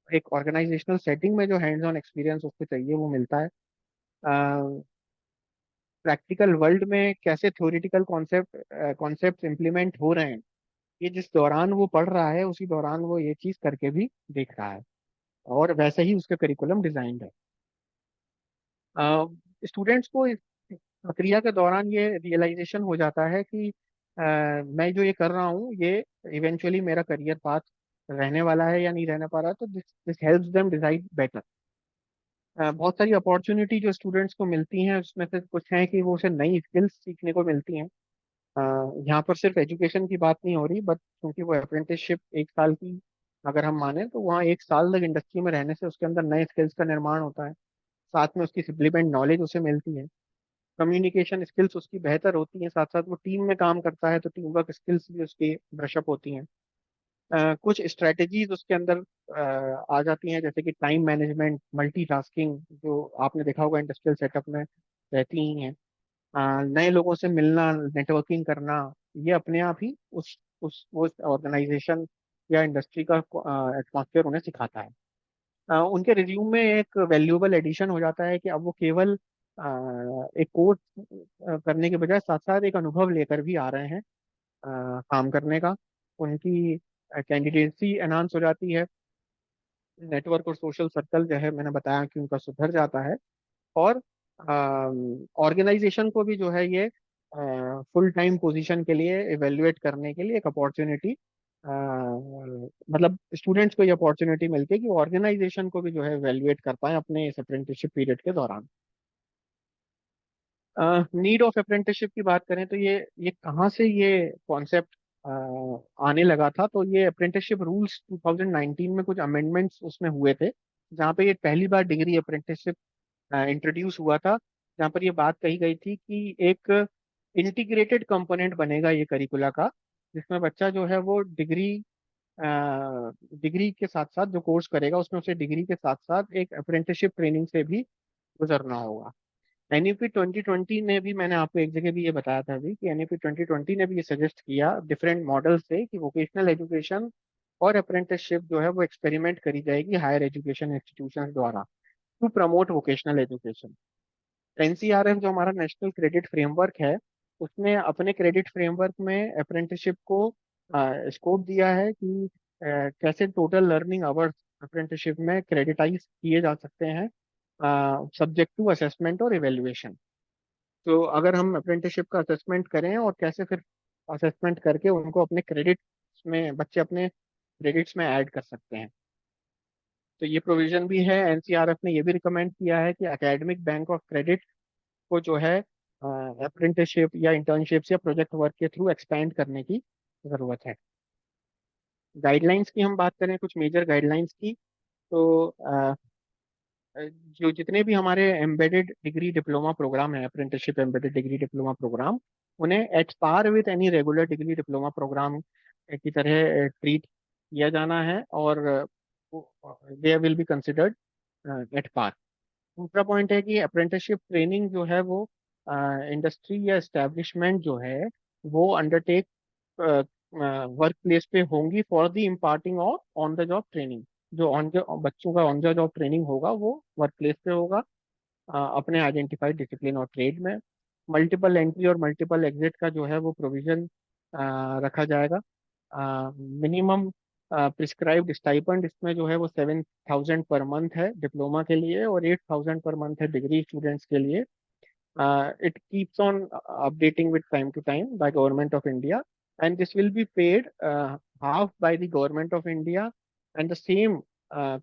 एक ऑर्गेनाइजेशनल सेटिंग में जो हैंड्स ऑन एक्सपीरियंस उसको चाहिए वो मिलता है। प्रैक्टिकल वर्ल्ड में कैसे थ्योरेटिकल कॉन्सेप्ट इम्प्लीमेंट हो रहे हैं, ये जिस दौरान वो पढ़ रहा है उसी दौरान वो ये चीज़ करके भी देख रहा है, और वैसे ही उसका करिकुलम डिजाइंड है। स्टूडेंट्स को इस प्रक्रिया के दौरान ये रियलाइजेशन हो जाता है कि मैं जो ये कर रहा हूँ ये इवेंचुअली मेरा करियर पाथ रहने वाला है या नहीं रहने पा रहा, तो this this helps them decide better. बहुत सारी अपॉर्चुनिटी जो स्टूडेंट्स को मिलती हैं उसमें से कुछ हैं कि वो उसे नई स्किल्स सीखने को मिलती हैं। यहाँ पर सिर्फ एजुकेशन की बात नहीं हो रही, बट क्योंकि वो अप्रेंटिसशिप 1 साल की अगर हम माने तो वहाँ 1 साल तक इंडस्ट्री में रहने से उसके अंदर नए स्किल्स का निर्माण होता है, साथ में उसकी सप्लीमेंट नॉलेज उसे मिलती है, कम्युनिकेशन स्किल्स उसकी बेहतर होती हैं, साथ साथ वो टीम में काम करता है तो टीम वर्क स्किल्स भी उसकी ब्रशअप होती हैं। कुछ स्ट्रेटजीज उसके अंदर आ जाती हैं जैसे कि टाइम मैनेजमेंट, मल्टीटास्किंग, जो आपने देखा होगा इंडस्ट्रियल सेटअप में रहती ही हैं। नए लोगों से मिलना, नेटवर्किंग करना, ये अपने आप ही उस ऑर्गेनाइजेशन या इंडस्ट्री का एटमॉस्फेयर उन्हें सिखाता है। उनके रिज्यूम में एक वैल्यूएबल एडिशन हो जाता है कि अब वो केवल एक कोर्स करने के बजाय साथ साथ एक अनुभव लेकर भी आ रहे हैं काम करने का। उनकी कैंडिडेसी एनहांस हो जाती है, नेटवर्क और सोशल सर्कल जो है मैंने बताया कि उनका सुधर जाता है, और ऑर्गेनाइजेशन को भी जो है ये फुल टाइम पोजीशन के लिए इवेल्युएट करने के लिए एक अपॉर्चुनिटी, मतलब स्टूडेंट्स को ये अपॉर्चुनिटी मिलती है कि ऑर्गेनाइजेशन को भी जो है इवेल्युएट कर पाए अपने इस अप्रेंटिसशिप पीरियड के दौरान। नीड ऑफ अप्रेंटिसशिप की बात करें तो ये कहाँ से ये कॉन्सेप्ट आने लगा था, तो ये अप्रेंटिसशिप रूल्स 2019 में कुछ अमेंडमेंट्स उसमें हुए थे, जहाँ पे ये पहली बार डिग्री अप्रेंटिसशिप इंट्रोड्यूस हुआ था, जहाँ पर ये बात कही गई थी कि एक इंटीग्रेटेड कंपोनेंट बनेगा ये करिकुला का, जिसमें बच्चा जो है वो डिग्री के साथ साथ जो कोर्स करेगा उसमें उसे डिग्री के साथ साथ एक अप्रेंटिसशिप ट्रेनिंग से भी गुजरना होगा। एनईपी 2020 ने भी, मैंने आपको एक जगह भी ये बताया था अभी, कि एनईपी 2020 ने भी ये सजेस्ट किया डिफरेंट मॉडल से कि वोकेशनल एजुकेशन और अप्रेंटिसशिप जो है वो एक्सपेरिमेंट करी जाएगी हायर एजुकेशन इंस्टीट्यूशन द्वारा to promote vocational education. NCRF जो हमारा नेशनल क्रेडिट फ्रेमवर्क है, उसने अपने क्रेडिट फ्रेमवर्क में अप्रेंटिसशिप को स्कोप दिया है कि कैसे टोटल लर्निंग आवर्स अप्रेंटिसशिप में क्रेडिटाइज किए जा सकते हैं सब्जेक्ट टू असेसमेंट और इवेल्युएशन। तो अगर हम अप्रेंटिसशिप का असेसमेंट करें और कैसे फिर असेसमेंट करके उनको अपने क्रेडिट्स में, बच्चे अपने क्रेडिट्स में ऐड कर सकते हैं। तो ये प्रोविजन भी है। एनसीआरएफ ने ये भी रिकमेंड किया है कि एकेडमिक बैंक ऑफ क्रेडिट को जो है अप्रेंटिसशिप या इंटर्नशिप्स या प्रोजेक्ट वर्क के थ्रू एक्सपेंड करने की जरूरत है। गाइडलाइंस की हम बात करें, कुछ मेजर गाइडलाइंस की, तो जो जितने भी हमारे एम्बेडेड डिग्री डिप्लोमा प्रोग्राम है, apprenticeship embedded degree diploma programme, उन्हें at par with any regular degree diploma programme की तरह ट्रीट किया जाना है, और they will be considered at par. दूसरा पॉइंट है कि अप्रेंटिसशिप ट्रेनिंग जो है वो इंडस्ट्री या एस्टेब्लिशमेंट जो है वो अंडरटेक वर्क प्लेस पे होंगी for the imparting of on the job training. जो ऑन बच्चों का ऑन द जॉब ट्रेनिंग होगा वो वर्क प्लेस पे होगा, अपने आइडेंटिफाइड डिसिप्लिन और ट्रेड में। मल्टीपल एंट्री और मल्टीपल एग्जिट का जो है वो प्रोविजन रखा जाएगा। मिनिमम प्रिस्क्राइब्ड स्टाइपेंड इसमें जो है वो 7,000 पर मंथ है डिप्लोमा के लिए, और 8,000 पर मंथ है डिग्री स्टूडेंट्स के लिए। It keeps on updating with time to time by Government of India, and this will be paid half by the Government of India, and the same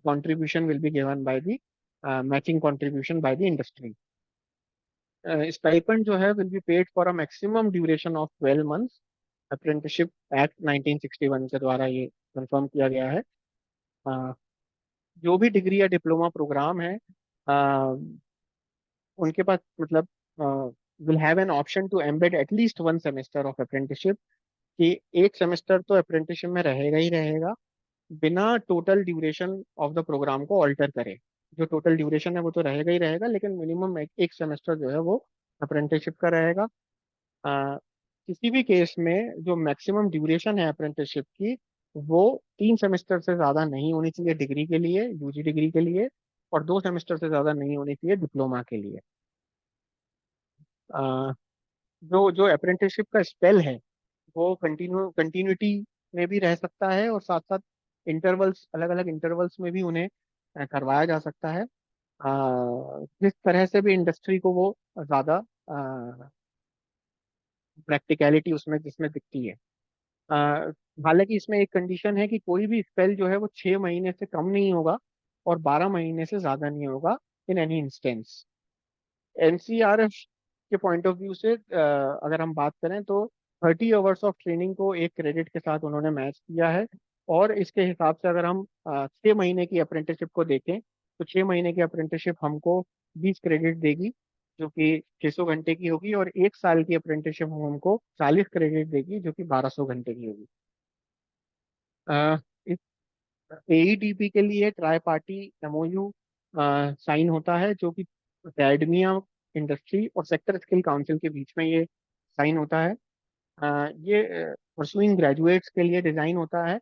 contribution will be given by the matching contribution by the industry. Stipend जो है will be paid for a maximum duration of 12 months. Apprenticeship act 1961 के द्वारा ये confirm किया गया है। जो भी डिग्री या डिप्लोमा प्रोग्राम है, उनके पास मतलब will have an option to embed at least one semester of apprenticeship, कि एक सेमेस्टर तो अप्रेंटिसशिप में रहेगा ही रहेगा, बिना total duration of the programme को ऑल्टर करे। जो टोटल ड्यूरेशन है वो तो रहेगा ही रहेगा, लेकिन मिनिमम एक सेमेस्टर जो है वो अप्रेंटिसशिप का रहेगा। अ, किसी भी केस में जो मैक्सिमम ड्यूरेशन है अप्रेंटिसशिप की, वो 3 सेमेस्टर से ज़्यादा नहीं होनी चाहिए डिग्री के लिए, यूजी डिग्री के लिए, और 2 सेमेस्टर से ज़्यादा नहीं होनी चाहिए डिप्लोमा के लिए। अ, जो जो अप्रेंटिसशिप का स्पेल है वो कंटिन्यूटी में भी रह सकता है, और साथ साथ इंटरवल्स, अलग अलग इंटरवल्स में भी उन्हें करवाया जा सकता है। जिस तरह से भी इंडस्ट्री को वो ज़्यादा प्रैक्टिकलिटी उसमें जिसमें दिखती है। अ, हालांकि इसमें एक कंडीशन है कि कोई भी स्पेल जो है वो 6 महीने से कम नहीं होगा और 12 महीने से ज़्यादा नहीं होगा इन एनी इंस्टेंस। एनसीआरएफ के पॉइंट ऑफ व्यू से अगर हम बात करें तो 30 आवर्स ऑफ ट्रेनिंग को एक क्रेडिट के साथ उन्होंने मैच किया है। और इसके हिसाब से अगर हम 6 महीने की अप्रेंटिसशिप को देखें, तो 6 महीने की अप्रेंटिसशिप हमको 20 क्रेडिट देगी, जो कि 600 घंटे की होगी, और 1 साल की अप्रेंटिसशिप हमको 40 क्रेडिट देगी, जो कि 1200 घंटे की होगी। अ, इस एईडीपी के लिए ट्राई पार्टी एमओयू साइन होता है, जो कि एकेडमिया, इंडस्ट्री और सेक्टर स्किल काउंसिल के बीच में ये साइन होता है। ये परसुइंग ग्रेजुएट्स के लिए डिजाइन होता है,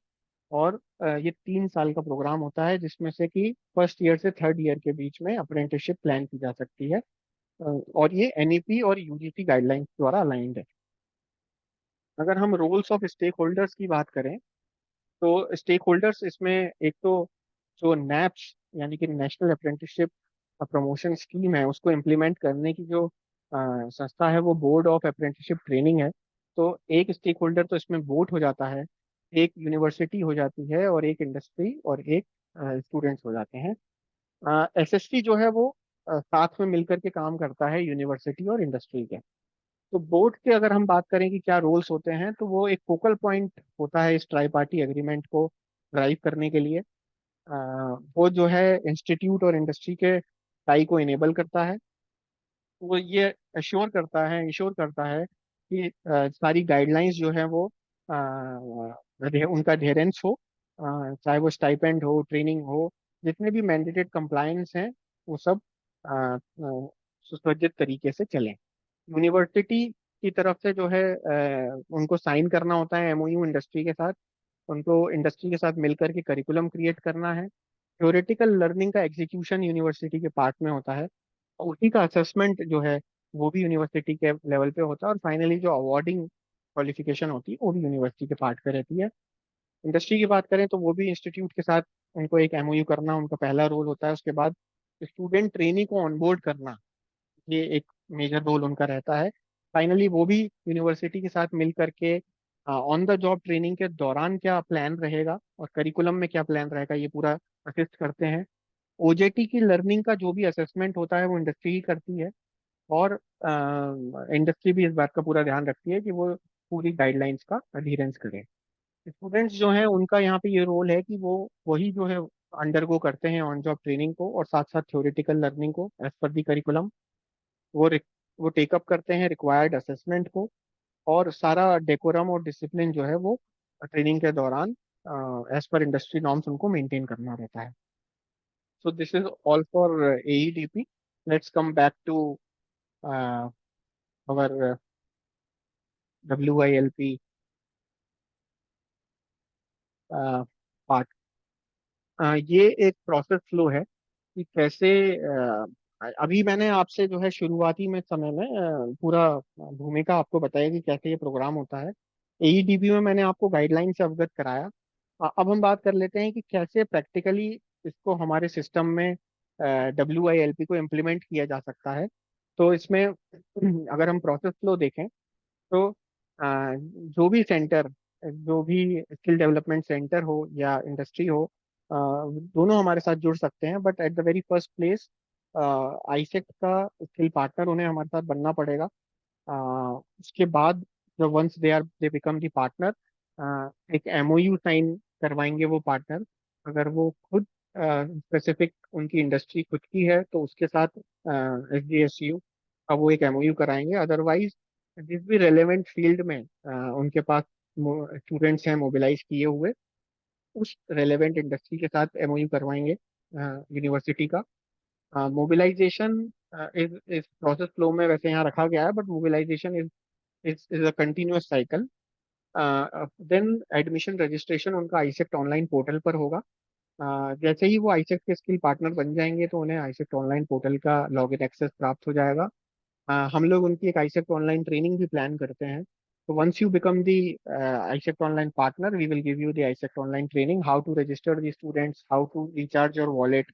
और ये 3 साल का प्रोग्राम होता है, जिसमें से कि फर्स्ट ईयर से थर्ड ईयर के बीच में अप्रेंटिसशिप प्लान की जा सकती है। और ये एनईपी और यूजीसी गाइडलाइंस द्वारा अलाइंड है। अगर हम रोल्स ऑफ स्टेक होल्डर्स की बात करें, तो स्टेक होल्डर्स इसमें एक तो जो नैप्स यानी कि नेशनल अप्रेंटिसशिप प्रमोशन स्कीम है, उसको इम्प्लीमेंट करने की जो संस्था है वो बोर्ड ऑफ अप्रेंटिसशिप ट्रेनिंग है। तो एक स्टेक होल्डर तो इसमें वोट हो जाता है, एक यूनिवर्सिटी हो जाती है, और एक इंडस्ट्री, और एक स्टूडेंट्स हो जाते हैं। एसएससी जो है वो साथ में मिलकर के काम करता है यूनिवर्सिटी और इंडस्ट्री के। तो बोर्ड के अगर हम बात करें कि क्या रोल्स होते हैं, तो वो एक फोकल पॉइंट होता है इस ट्राई पार्टी एग्रीमेंट को ड्राइव करने के लिए। वो जो है इंस्टीट्यूट और इंडस्ट्री के टाई को इनेबल करता है। वो ये इंश्योर करता है कि सारी गाइडलाइंस जो है वो उनका अधेरेंस हो, चाहे वो स्टाइपेंड हो, ट्रेनिंग हो, जितने भी मैंडेटेड कंप्लायंस हैं वो सब सुसज्जित तरीके से चलें। यूनिवर्सिटी की तरफ से जो है उनको साइन करना होता है एमओयू इंडस्ट्री के साथ। उनको इंडस्ट्री के साथ मिलकर के करिकुलम क्रिएट करना है। थ्योरेटिकल लर्निंग का एग्जीक्यूशन यूनिवर्सिटी के पार्ट में होता है, और उसी का असेसमेंट जो है वो भी यूनिवर्सिटी के लेवल पे होता है, और फाइनली जो अवार्डिंग क्वालिफिकेशन होती है वो भी यूनिवर्सिटी के पार्ट पे रहती है। इंडस्ट्री की बात करें तो वो भी इंस्टीट्यूट के साथ उनको एक एमओयू करना उनका पहला रोल होता है। उसके बाद स्टूडेंट ट्रेनी को ऑनबोर्ड करना, ये एक मेजर रोल उनका रहता है। फाइनली वो भी यूनिवर्सिटी के साथ मिल करके ऑन द जॉब ट्रेनिंग के दौरान क्या प्लान रहेगा और करिकुलम में क्या प्लान रहेगा ये पूरा असिस्ट करते हैं। ओजेटी की लर्निंग का जो भी असेसमेंट होता है वो इंडस्ट्री ही करती है, और इंडस्ट्री भी इस बात का पूरा ध्यान रखती है कि वो पूरी गाइडलाइंस का अधीरेंस करें। स्टूडेंट्स जो हैं उनका यहाँ पे ये रोल है कि वो वही जो है अंडरगो करते हैं ऑन जॉब ट्रेनिंग को, और साथ साथ थ्योरेटिकल लर्निंग को एज पर दी करिकुलम। वो रिक- वो टेकअप करते हैं रिक्वायर्ड असेसमेंट को, और सारा डेकोरम और डिसिप्लिन जो है वो ट्रेनिंग के दौरान एज पर इंडस्ट्री नॉर्म्स उनको मेंटेन करना रहता है। So this is all for AEDP. Let's come back to our WILP part. ये एक प्रोसेस फ्लो है कि कैसे अभी मैंने आपसे जो है शुरुआती में समय में पूरा भूमिका आपको बताया कि कैसे ये प्रोग्राम होता है। एईडीपी में मैंने आपको गाइडलाइन से अवगत कराया। अब हम बात कर लेते हैं कि कैसे प्रैक्टिकली इसको हमारे सिस्टम में WILP को इम्प्लीमेंट किया जा सकता है। तो इसमें अगर हम प्रोसेस फ्लो देखें तो जो भी सेंटर, जो भी स्किल डेवलपमेंट सेंटर हो या इंडस्ट्री हो, दोनों हमारे साथ जुड़ सकते हैं, but at the very first place AISECT का स्किल पार्टनर उन्हें हमारे साथ बनना पड़ेगा। उसके बाद जब once they become the partner, एक एमओयू साइन करवाएंगे वो पार्टनर। अगर वो खुद स्पेसिफिक उनकी इंडस्ट्री खुद की है तो उसके साथ SDSU का वो एक एमओयू कराएंगे। अदरवाइज जिस भी रेलेवेंट फील्ड में उनके पास स्टूडेंट्स हैं मोबिलाइज किए हुए, उस रेलेवेंट इंडस्ट्री के साथ एमओयू करवाएंगे यूनिवर्सिटी का। मोबिलाइजेशन इस प्रोसेस फ्लो में वैसे यहाँ रखा गया है, but mobilisation is a continuous cycle. Then admission registration उनका आईसेक्ट ऑनलाइन पोर्टल पर होगा। जैसे ही वो आईसेक्ट के स्किल पार्टनर बन जाएंगे तो उन्हें आईसेक्ट ऑनलाइन पोर्टल का लॉगिन एक्सेस प्राप्त हो जाएगा। हम लोग उनकी एक आईसेक्ट ऑनलाइन ट्रेनिंग भी प्लान करते हैं। तो once you become the AISECT online partner, we will give you the AISECT online training, how to register the students, how to recharge your wallet,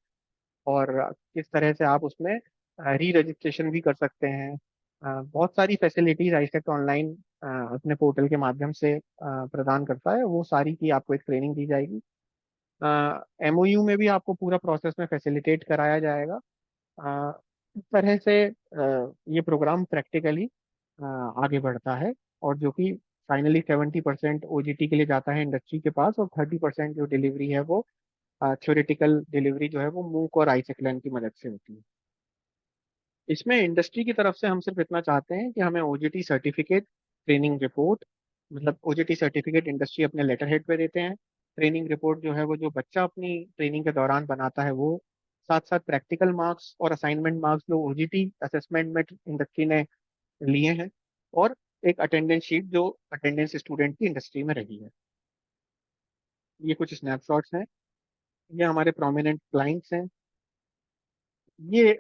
और किस तरह से आप उसमें री रजिस्ट्रेशन भी कर सकते हैं। बहुत सारी फैसिलिटीज आईसेक्ट ऑनलाइन अपने पोर्टल के माध्यम से प्रदान करता है, वो सारी की आपको एक ट्रेनिंग दी जाएगी। एमओयू में भी आपको पूरा प्रोसेस में फैसिलिटेट कराया जाएगा। इस तरह से ये प्रोग्राम प्रैक्टिकली आगे बढ़ता है, और जो कि फाइनली 70% OJT के लिए जाता है इंडस्ट्री के पास, और 30% जो डिलीवरी है वो थ्योरेटिकल डिलीवरी जो है वो मूक और आईसेक्ट की मदद से होती है। इसमें इंडस्ट्री की तरफ से हम सिर्फ इतना चाहते हैं कि हमें OJT सर्टिफिकेट, ट्रेनिंग रिपोर्ट, मतलब OJT सर्टिफिकेट इंडस्ट्री अपने लेटर हेड पे देते हैं। ट्रेनिंग रिपोर्ट जो है वो जो बच्चा अपनी ट्रेनिंग के दौरान बनाता है वो, साथ साथ प्रैक्टिकल मार्क्स और असाइनमेंट मार्क्स जो OJT असेसमेंट में इंडस्ट्री ने लिए हैं, और एक अटेंडेंस शीट जो अटेंडेंस स्टूडेंट की इंडस्ट्री में रही है। ये कुछ स्नैपशॉट्स हैं। ये हमारे प्रोमिनेंट क्लाइंट्स हैं। ये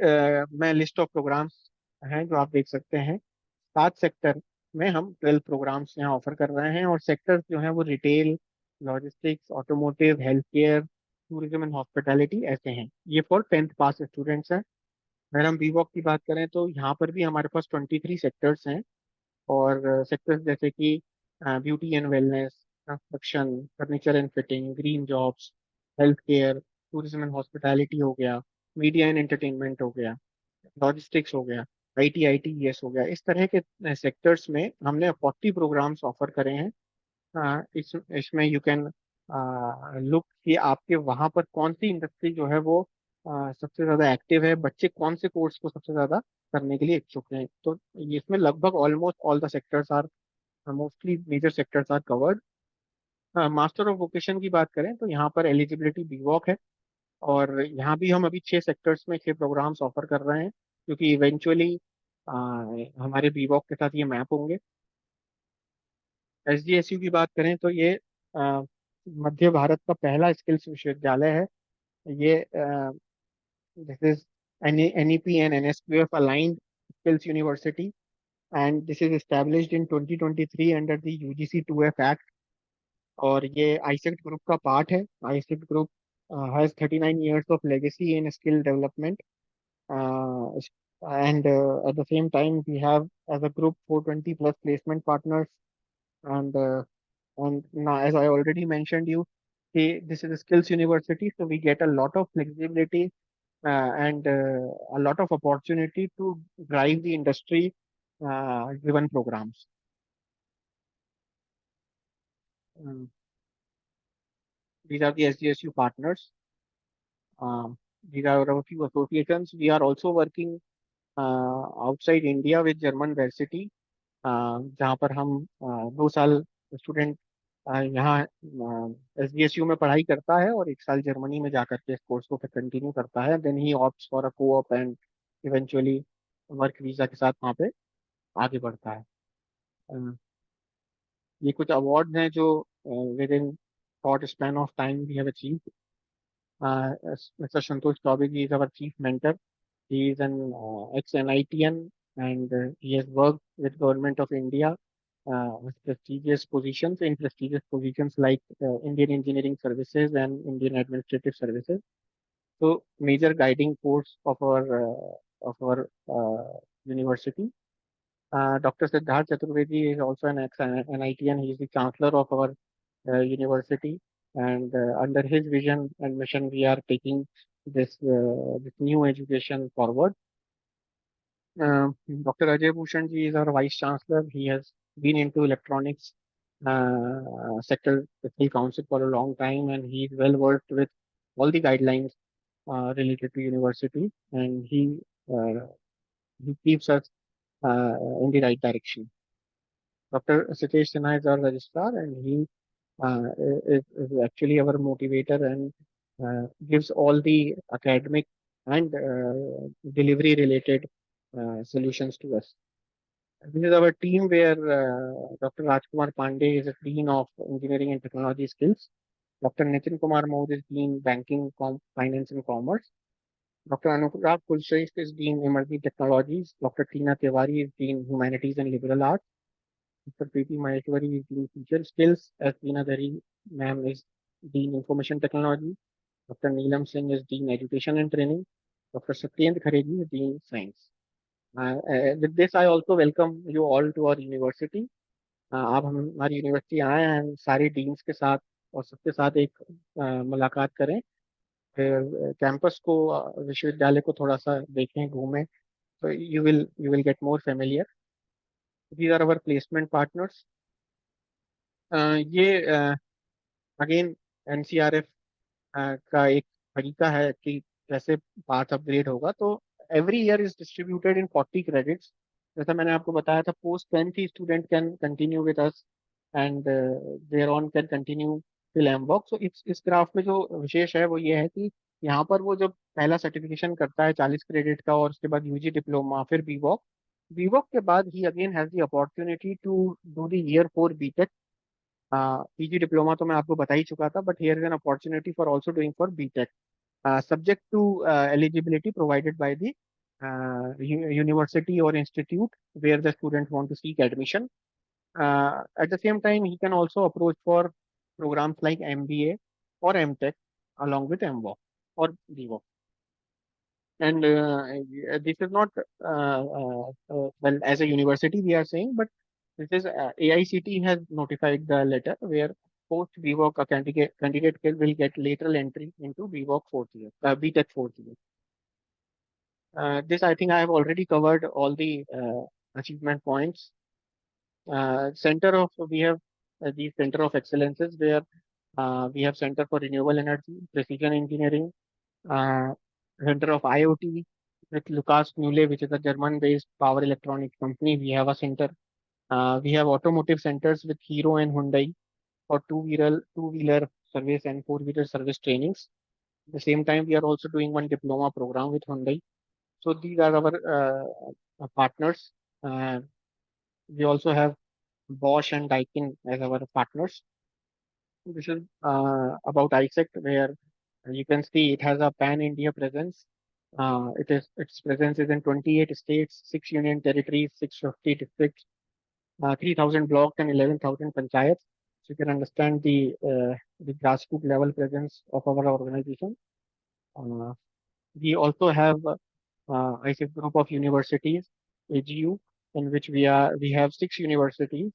मैं लिस्ट ऑफ प्रोग्राम्स हैं जो आप देख सकते हैं। 7 सेक्टर में हम 12 प्रोग्राम्स यहाँ ऑफर कर रहे हैं, और सेक्टर्स जो हैं वो retail, logistics, automotive, health care, tourism and hospitality ऐसे हैं। ये फॉर 10th पास स्टूडेंट्स हैं। अगर हम बीवॉक की बात करें तो यहाँ पर भी हमारे पास 23 सेक्टर्स हैं, और सेक्टर्स जैसे कि beauty and wellness, construction, furniture and fitting, green jobs, health care, tourism and hospitality हो गया, मीडिया एंड एंटरटेनमेंट हो गया, लॉजिस्टिक्स हो गया, ITITES हो गया। इस तरह के सेक्टर्स में हमने 40 प्रोग्राम्स ऑफर करे हैं। इसमें यू कैन लुक कि आपके वहाँ पर कौन सी इंडस्ट्री जो है वो सबसे ज़्यादा एक्टिव है, बच्चे कौन से कोर्स को सबसे ज़्यादा करने के लिए इच्छुक हैं। तो इसमें लगभग almost all the sectors are mostly major sectors are covered. Master of vocation की बात करें तो यहाँ पर एलिजिबिलिटी बीवॉक है, और यहाँ भी हम अभी 6 सेक्टर्स में 6 प्रोग्राम्स ऑफर कर रहे हैं, क्योंकि इवेंचुअली हमारे बीवॉक के साथ ये मैप होंगे। SGSU की बात करें तो ये मध्य भारत का पहला स्किल्स विश्वविद्यालय है। ये this is NEP and NSQF aligned skills university, and this is established in 2023 under the UGC 2F Act, और ये आईसेक्ट ग्रुप का पार्ट है। AISECT group has 39 years of legacy in skill development, and at the same time we have as a group 420 plus placement partners, and now, as I already mentioned you, this is a skills university, so we get a lot of flexibility and a lot of opportunity to drive the industry driven programs. Um, these are the SGSU partners. Um, these are our few associations. We are also working outside India with German Varsity, जहाँ पर हम 2 साल student यहाँ SGSU में पढ़ाई करता है और 1 साल जर्मनी में जाकर के इस कोर्स को फिर कंटिन्यू करता है, then he opts for a co-op and eventually work visa के साथ वहाँ पे आगे बढ़ता है। अ, ये कुछ अवार्ड्स हैं जो within short span of time we have achieve. Mr. Santosh Chaubey is our chief mentor. He is an ex-NITN, and he has worked with Government of India with prestigious positions in prestigious positions like Indian Engineering Services and Indian Administrative Services. So major guiding force of our university. Dr. Siddharth Chaturvedi is also an ex-NITN. He is the chancellor of our university, and under his vision and mission, we are taking this new education forward. Dr. Ajay Bhushan ji is our vice chancellor. He has been into electronics sector technical council for a long time, and he is well versed with all the guidelines related to university, and uh, he keeps us in the right direction. Dr. Sitesh Sinha is our registrar, and he is actually our motivator and gives all the academic and delivery related solutions to us. This is our team where Dr. Rajkumar Pandey is a Dean of Engineering and Technology Skills. Dr. Nitin Kumar Mode is Dean Banking, Finance and Commerce. Dr. Anurag Kulshrestha is Dean Emerging Technologies. Dr. Tina Tiwari is Dean Humanities and Liberal Arts. Mr. Preeti Maheshwari is Dean Teacher Skills. S. Veena Dhari ma'am is Dean Information Technology. Dr. Neelam Singh is Dean Education and Training. Dr. Satyendra Kharegi is Dean Science. With this, I also welcome you all to our university. आप हमारी university आए हैं सारे deans के साथ और सबके साथ एक मुलाकात करें, फिर कैंपस को विश्वविद्यालय को थोड़ा सा देखें, घूमें, तो you will get more familiar. These are our placement partners. ये अगेन NCRF का एक तरीका है कि कैसे पाथ अपग्रेड होगा। तो every year is distributed in 40 credits. जैसा मैंने आपको बताया था, post 10th student can continue with us and there on can continue till MVoc. So इस ग्राफ में जो विशेष है वो ये है कि यहाँ पर वो जब पहला सर्टिफिकेशन करता है 40 क्रेडिट का, और उसके बाद UG डिप्लोमा, फिर बीवॉक, बीवॉक के बाद ही again has the opportunity to do the year 4 BTech. PG diploma तो मैं आपको बता ही चुका था, but here is an opportunity for also doing for BTech, subject to eligibility provided by the university or institute where the student want to seek admission. At the same time, he can also approach for programs like MBA or MTech along with MWOC or BWOC. And this is not, well, as a university we are saying, but this is AICT has notified the letter where post BWOC a candidate will get lateral entry into BWOC fourth year, BTech fourth year. This I think I have already covered all the achievement points. We have the Center of Excellences where we have Center for Renewable Energy, Precision Engineering, uh, Center of IoT with Lucas Nule, which is a German-based power electronics company. We have a center. We have automotive centers with Hero and Hyundai for two-wheeler service and four-wheeler service trainings. At the same time, we are also doing one diploma program with Hyundai. So these are our partners. Uh, we also have Bosch and Daikin as our partners. This is about ISECT, where you can see it has a pan-India presence. Its presence is in 28 states, 6 union territories, 650 districts, 3,000 blocks, and 11,000 panchayats. So you can understand the grassroots level presence of our organization. Uh, we also have ISECT group of universities, AGU, in which we have 6 universities,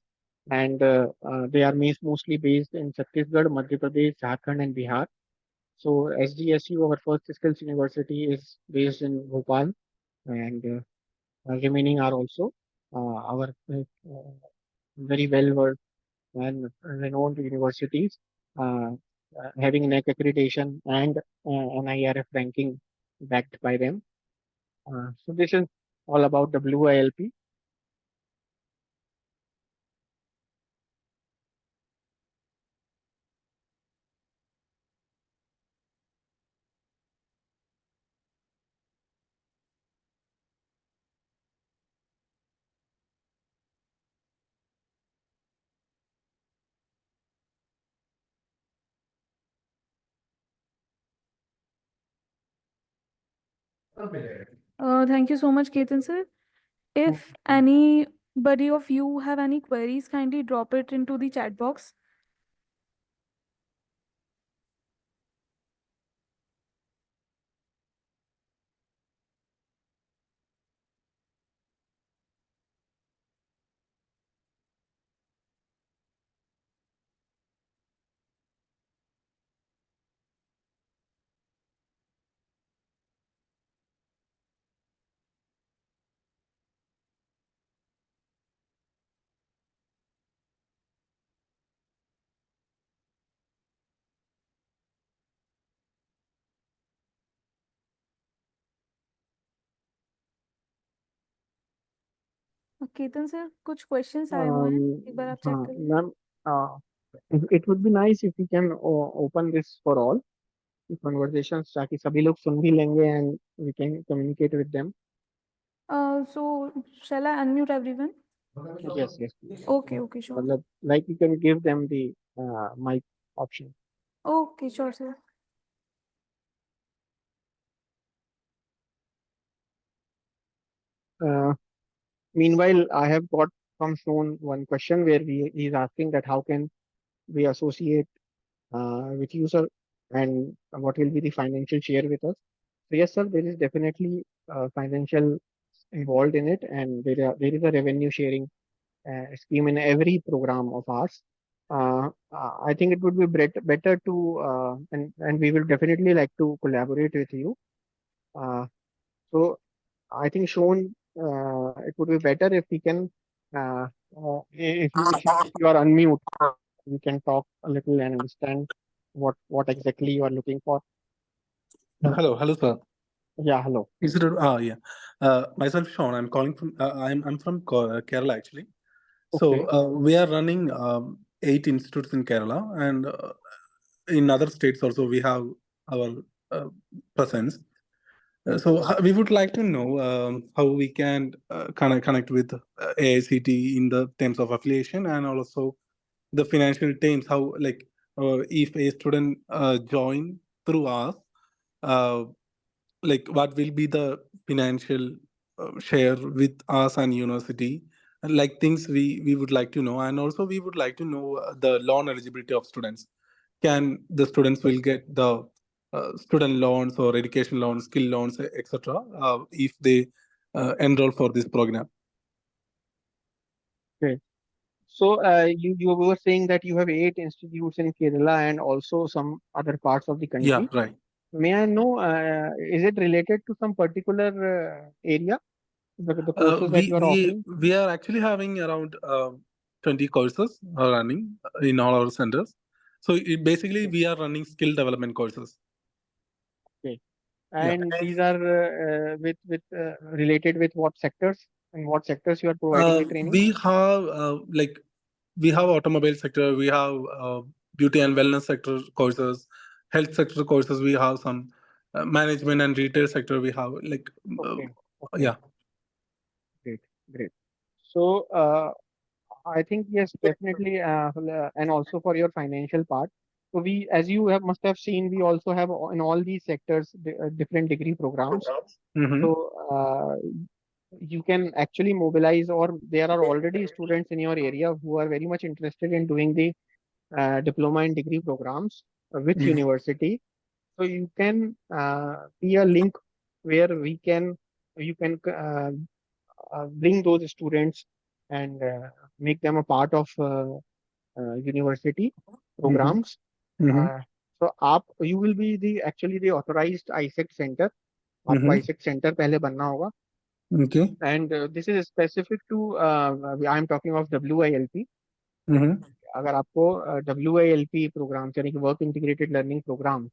and they are mostly based in Chhattisgarh, Madhya Pradesh, Jharkhand, and Bihar. So SDSU, our first skills university, is based in Bhopal, and remaining are also our very well versed and renowned universities, uh, having NAC accreditation and NIRF ranking backed by them. So this is all about WILP. Thank you so much, Ketan sir. If anybody of you have any queries, kindly drop it into the chat box. Ketan sir कुछ questions आए हुए हैं एक बार आप check हाँ करिए ma'am, it would be nice if we can open this for all conversations, ताकि सभी लोग सुन भी लेंगे and we can communicate with them. So shall I unmute everyone? Yes, yes. Okay, sure. मतलब like you can give them the mic option. Okay, sure, sir. Uh, Meanwhile, I have got from Sean one question where he's asking that how can we associate with user and what will be the financial share with us. So yes, sir, there is definitely financial involved in it, and there is a revenue sharing scheme in every program of ours. I think it would be better to and we will definitely like to collaborate with you. So I think Sean, it would be better if we can if you are unmute, we can talk a little and understand what exactly you are looking for. Hello, sir. Yeah, hello. Is it? Yeah. Myself, Sean. I'm calling from. I'm from Kerala actually. Okay. So we are running 8 institutes in Kerala, and in other states also we have our presence. So we would like to know how we can connect with AICT in the terms of affiliation, and also the financial terms. How, like, if a student join through us, uh, like what will be the financial share with us and university, and like things we would like to know. And also we would like to know the loan eligibility of students. Can the students will get the student loans or education loans, skill loans, etc., if they enroll for this program? Okay. So you were saying that you have 8 institutes in Kerala and also some other parts of the Yeah, country. right. May I know, is it related to some particular area, the courses that you are offering? We are actually having around 20 courses running in all our centers. So basically we are running skill development courses. Okay. Yeah. And these are related with what sectors? in what sectors you are providing the training? We have we have automobile sector, we have beauty and wellness sector courses, health sector courses. We have some management and retail sector. We have Okay. Okay. yeah. Great. Great. So, I think yes, definitely, and also for your financial part. So we, as you have must have seen, we also have in all these sectors different degree programs. Mm-hmm. So you can actually mobilize, or there are already students in your area who are very much interested in doing the diploma and degree programs with Mhm. university. So you can be a link where you can bring those students and make them a part of university programs. Mm-hmm. So you will be the actually the authorized ISEC center. आपको Mm-hmm. ISEC center पहले बनना होगा. Okay. And this is specific to I am talking of WILP. Mm-hmm. अगर आपको WILP programme यानी कि work integrated learning programme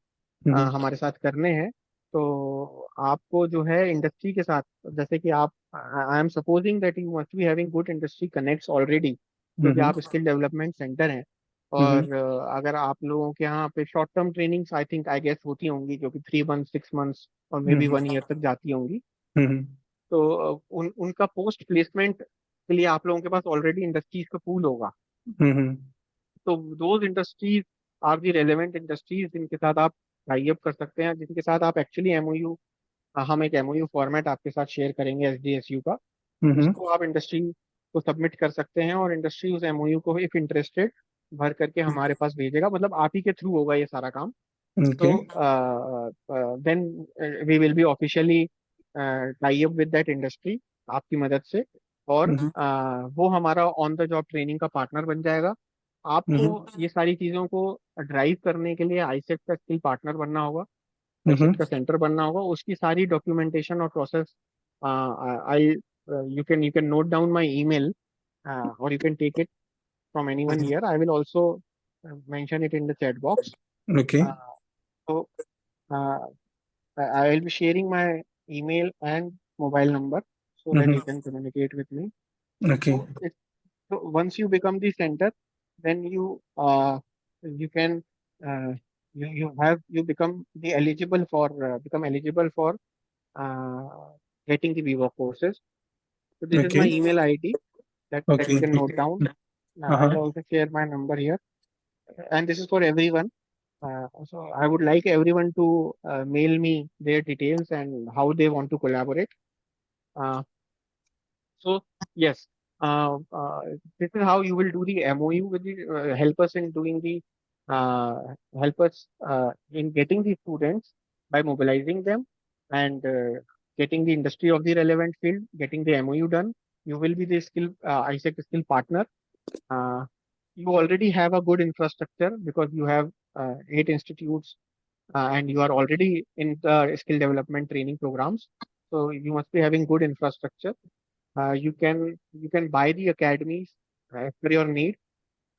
Mm-hmm. हमारे साथ करने हैं, तो आपको जो है इंडस्ट्री के साथ, जैसे कि आप, I am supposing that you must be having good industry connects already, क्योंकि Mm-hmm. आप स्किल डेवलपमेंट सेंटर हैं. Mm-hmm. और अगर आप लोगों के यहाँ पे short term trainings I think I guess होती होंगी, जो कि 3 मंथ 6 मंथ्स और मे बी 1 ईयर तक जाती होंगी. Mm-hmm. तो उनका पोस्ट प्लेसमेंट के लिए आप लोगों के पास ऑलरेडी इंडस्ट्रीज का पूल होगा. Mm-hmm. तो those industries are the relevant industries जिनके साथ आप टाई अप कर सकते हैं, जिनके साथ आप एक्चुअली एमओयू, हम एक एमओयू फॉर्मेट आपके साथ शेयर करेंगे एसडीएसयू का, Mm-hmm. उसको आप इंडस्ट्री को सबमिट कर सकते हैं और इंडस्ट्री उस एमओयू को इफ इंटरेस्टेड भर करके हमारे पास भेजेगा. मतलब आप ही के थ्रू होगा ये सारा काम. तो Okay. Then we will be officially tie up with that industry आपकी मदद से, और Mm-hmm. वो हमारा ऑन द जॉब ट्रेनिंग का पार्टनर बन जाएगा. आपको Mm-hmm. ये सारी चीज़ों को ड्राइव करने के लिए आईसेट का स्किल पार्टनर बनना होगा, Mm-hmm. आईसेट का सेंटर बनना होगा. उसकी सारी डॉक्यूमेंटेशन और process I you can note down my email, or you can take it from anyone here. I will also mention it in the chat box. Okay. So uh, I will be sharing my email and mobile number so that you Mm-hmm. can communicate with me. Okay. So once you become the center, then you can uh, you become eligible for uh, getting the Viva courses. So this is my Okay. email ID that you Okay. can note down. I'll Uh-huh. also share my number here, and this is for everyone. So I would like everyone to mail me their details and how they want to collaborate. Uh, So yes, this is how you will do the MOU with the help us in doing the help us in getting the students by mobilizing them and getting the industry of the relevant field, getting the MOU done. You will be the skill ISEC skill partner. Uh, you already have a good infrastructure because you have 8 institutes and you are already in the skill development training programs. So you must be having good infrastructure. You can buy the academies as per your need,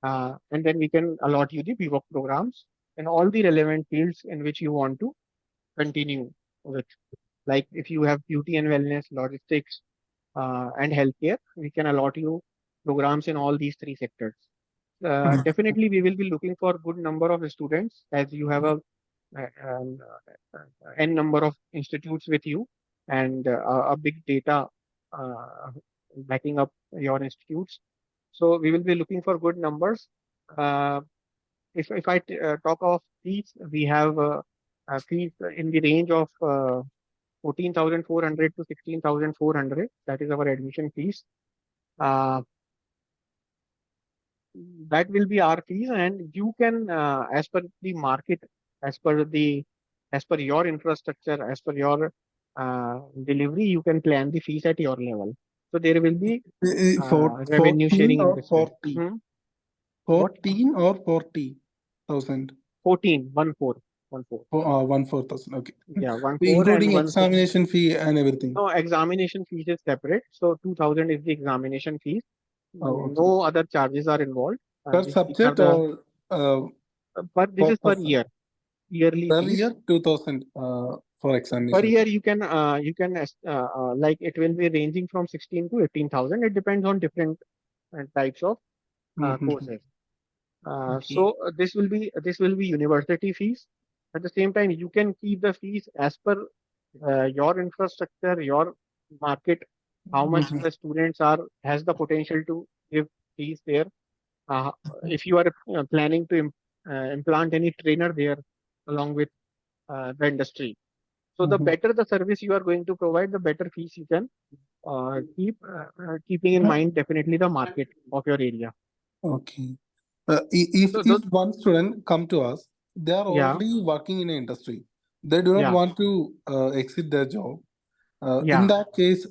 and then we can allot you the BWOC programs in all the relevant fields in which you want to continue with. Like if you have beauty and wellness, logistics, and healthcare, we can allot you programs in all these 3 sectors. Definitely, we will be looking for good number of students as you have n number of institutes with you and a big data uh, backing up your institutes. So we will be looking for good numbers. Uh, if I talk of fees, we have fees in the range of 14,400 to 16,400. That is our admission fees. That will be our fees, and you can, as per the market, as per the as per your infrastructure, as per your delivery, you can plan the fees at your level. So there will be revenue 14 sharing in or this way. 40? What? 14 or 40,000? 14, 1 4, 1 4. 1,4,000. Okay. Yeah, 1 4 and Including 1 4. examination fee and everything. No, examination fees is separate. So 2,000 is the examination fees. Oh, okay. No other charges are involved. Per These are subject the, or but this per is per person? year, yearly Per fees. year 2,000 for Per examination? year, you can like it will be ranging from 16 to 18,000. It depends on different types of Mhm. courses. Okay. So this will be university fees. At the same time, you can keep the fees as per your infrastructure, your market, how much Mhm. the students has the potential to give fees there. Uh, if you are planning to implant any trainer there along with the industry, so the Mhm. better the service you are going to provide, the better fees you can keeping in mind definitely the market of your area. Okay. If So those, one student come to us, they are yeah, already working in an industry. They do not yeah, want to exit their job. In yeah, that case,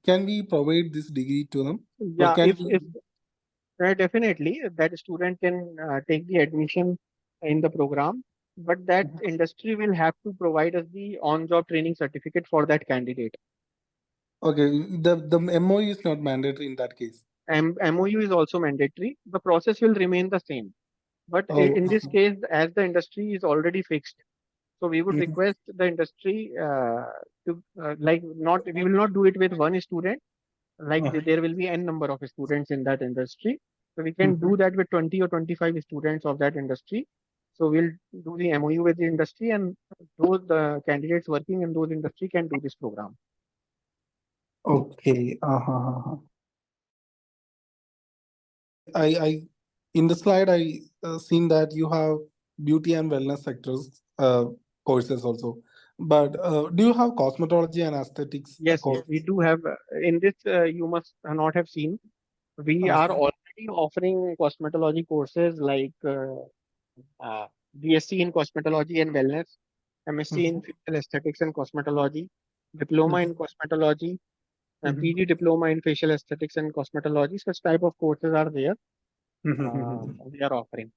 can we provide this degree to them, or yeah. can If we? definitely that student can take the admission in the program, but that industry will have to provide us the on-job training certificate for that candidate. Okay, the MOU is not mandatory in that case. MOU is also mandatory. The process will remain the same. But Oh, in this case, as the industry is already fixed, so we would mhm. request the industry to like not we will not do it with one student. Like Uh, there will be n number of students in that industry, so we can mhm. do that with 20 or 25 students of that industry. So we'll do the MOU with the industry, and those the candidates working in those industry can do this program. Okay. Uh-huh. I in the slide I seen that you have beauty and wellness sectors courses also, but do you have cosmetology and aesthetics Yes, yes, we courses? do have in this. You must not have seen. We are Uh-huh. already offering cosmetology courses like uh, BSc in cosmetology and wellness, MSc in Mhm. physical aesthetics and cosmetology, diploma in cosmetology, Mhm. PG diploma in facial aesthetics and cosmetology. Such type of courses are there. Mhm. We are offering.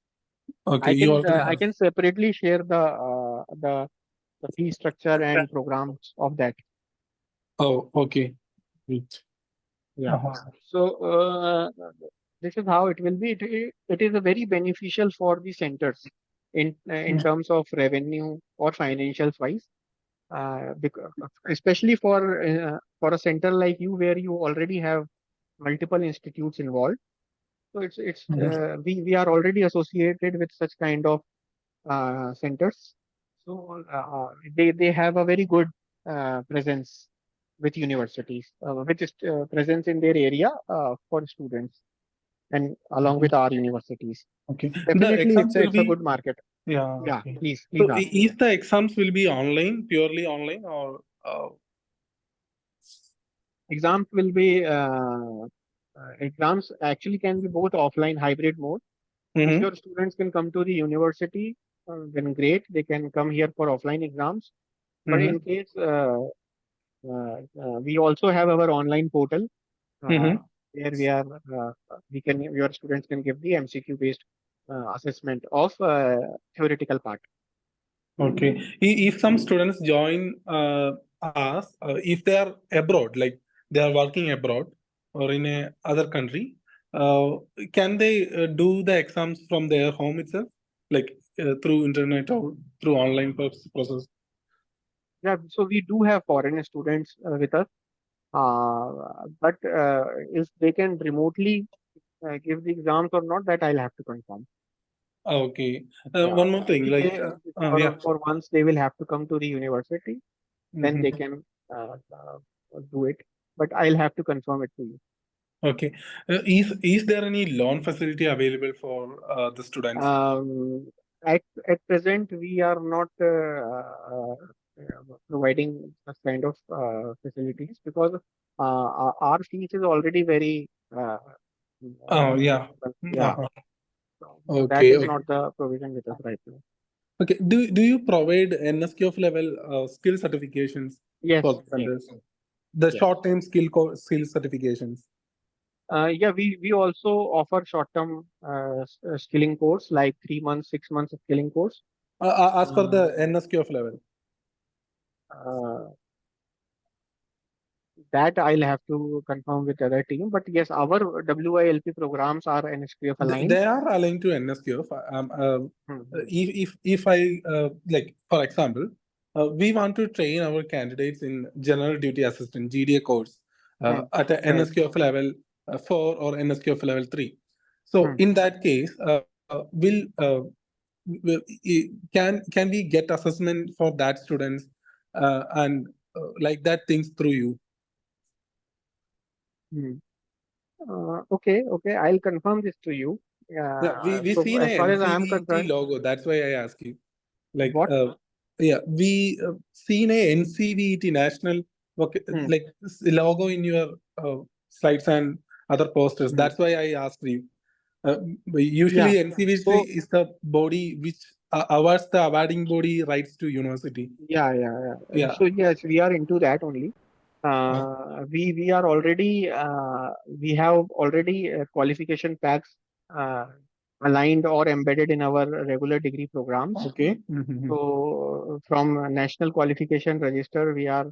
Okay, you already I have. can separately share the fee structure and programs of that. Oh, okay. Yeah. Uh-huh. So this is how it will be. It is a very beneficial for the centers in terms of revenue or financials wise. Because, especially for a center like you where you already have multiple institutes involved. So we are already associated with such kind of centers. So they have a very good presence with universities, with presence in their area for students and along with our universities. Okay. The Definitely, exams will it's a be, good market. yeah, Yeah, okay. please So ask. if the exams will be online, purely online, or Exams will be exams actually can be both offline hybrid mode. If Mhm. your students can come to the university, then great. They can come here for offline exams. But in Mhm. case we also have our online portal uh, Mhm. where your students can give the MCQ based assessment of theoretical part. Okay. If some students join us, if they are abroad, like they are working abroad or in a other country, uh, can they do the exams from their home itself, like through internet or through online process? Yeah, so we do have foreign students with us, but if they can remotely give the exams or not, that I'll have to confirm. Okay. Yeah, One more thing, maybe like yeah. for once they will have to come to the university, then they Mhm. can do it. But I'll have to confirm it to you. Okay. Is there any loan facility available for the students? Um, at present, we are not providing such kind of facilities because our fees is already very Oh yeah. reasonable. Yeah, Uh-huh. so that Okay. is Okay. not the provision with us right now. Okay. Do you provide NSQF level skill certifications for Yes, the yes, vendors? The yes. short-term skill certifications. Yeah, we also offer short-term skilling course like 3 months, 6 months of skilling course. As per Uh, the NSQF level. uh, That I'll have to confirm with the other team. But yes, our WILP programs are NSQF aligned. They are aligned to NSQF. Hmm. If I like, for example, we want to train our candidates in general duty assistant (GDA) course at a Right. NSQF level 4 or NSQF level 3. So Hmm. in that case, can we get assessment for that students and like that things through you? Hmm. Okay, I'll confirm this to you. Yeah, we So seen as a far as I am NCVT concerned, logo. That's why I ask you. Like, what? yeah, we seen a NCVT national Hmm. logo in your slides and other posters. Hmm. That's why I asked you. Usually, Yeah. NCVT So is the body which awards the awarding body rights to university. yeah. Yeah. So yes, we are into that only. Uh, We are already we have already qualification packs aligned or embedded in our regular degree programs. okay. Mhm. So from National Qualification Register, we are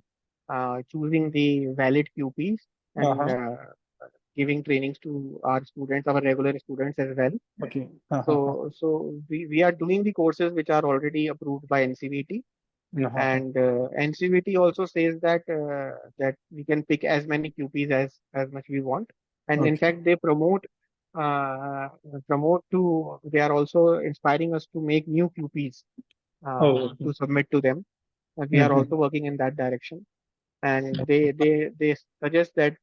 choosing the valid QPs and Uh-huh. giving trainings to our students, our regular students as well. Okay. Uh-huh. So we are doing the courses which are already approved by NCVT, Uh-huh. and NCVT also says that we can pick as many QPs as much we want, and in Okay. fact they uh, promote to they are also inspiring us to make new QPs Oh, okay. to submit to them. We are Mhm. also working in that direction, and they suggest that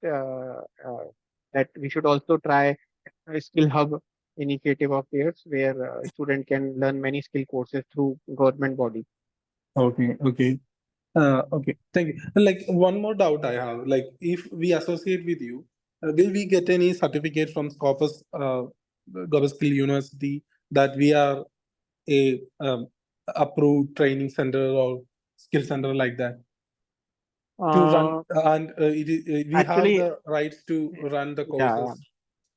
we should also try a skill hub initiative of theirs where a student can learn many skill courses through government body. Okay. Okay. Okay, thank you. Like one more doubt I have, like if we associate with you, will we get any certificate from Scopus Skill University that we are a approved training center or skill center like that to run, Uh, and we have Actually, the rights to run the yeah, courses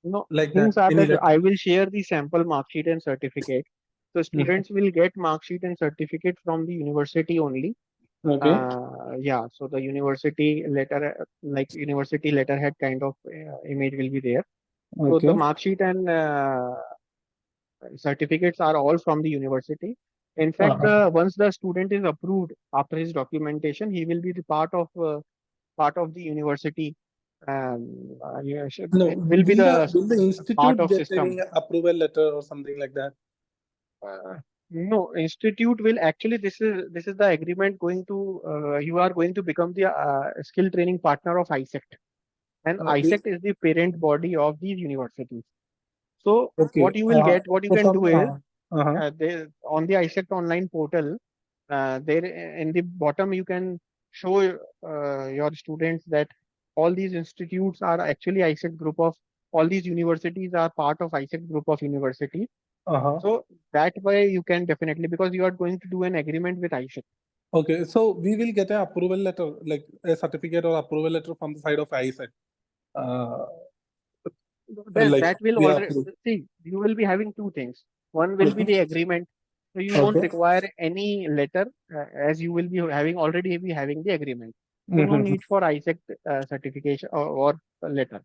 no, like that. things are Any that I letter? will share the sample mark sheet and certificate. So Mhm. students will get mark sheet and certificate from the university only. Okay. Yeah, so the university letter, like university letterhead kind of image will be there. So the Okay. mark sheet and certificates are all from the university. In fact, Uh-huh. the once the student is approved after his documentation, he will be the part of the university. Yeah, No, will be the will the part institute of get any system. approval letter or something like that? No, institute will actually this is the agreement going to you are going to become the skill training partner of ISECT, and This ISECT is the parent body of these universities. So okay. what you So can from do is uh-huh. on the ISECT online portal, there in the bottom you can show your students that all these institutes are actually ISECT group of all these universities are part of ISECT group of universities. Uh-huh. So that way you can definitely because you are going to do an agreement with ISECT. Okay, so we will get an approval letter, like a certificate or approval letter from the side of ISET. Uh, like That will we are already approved. see you will be having two things. One will be Mhm. the agreement. So you won't Okay. require any letter as you will be having already be having the agreement. So no Mhm. need for ISECT certification or a letter.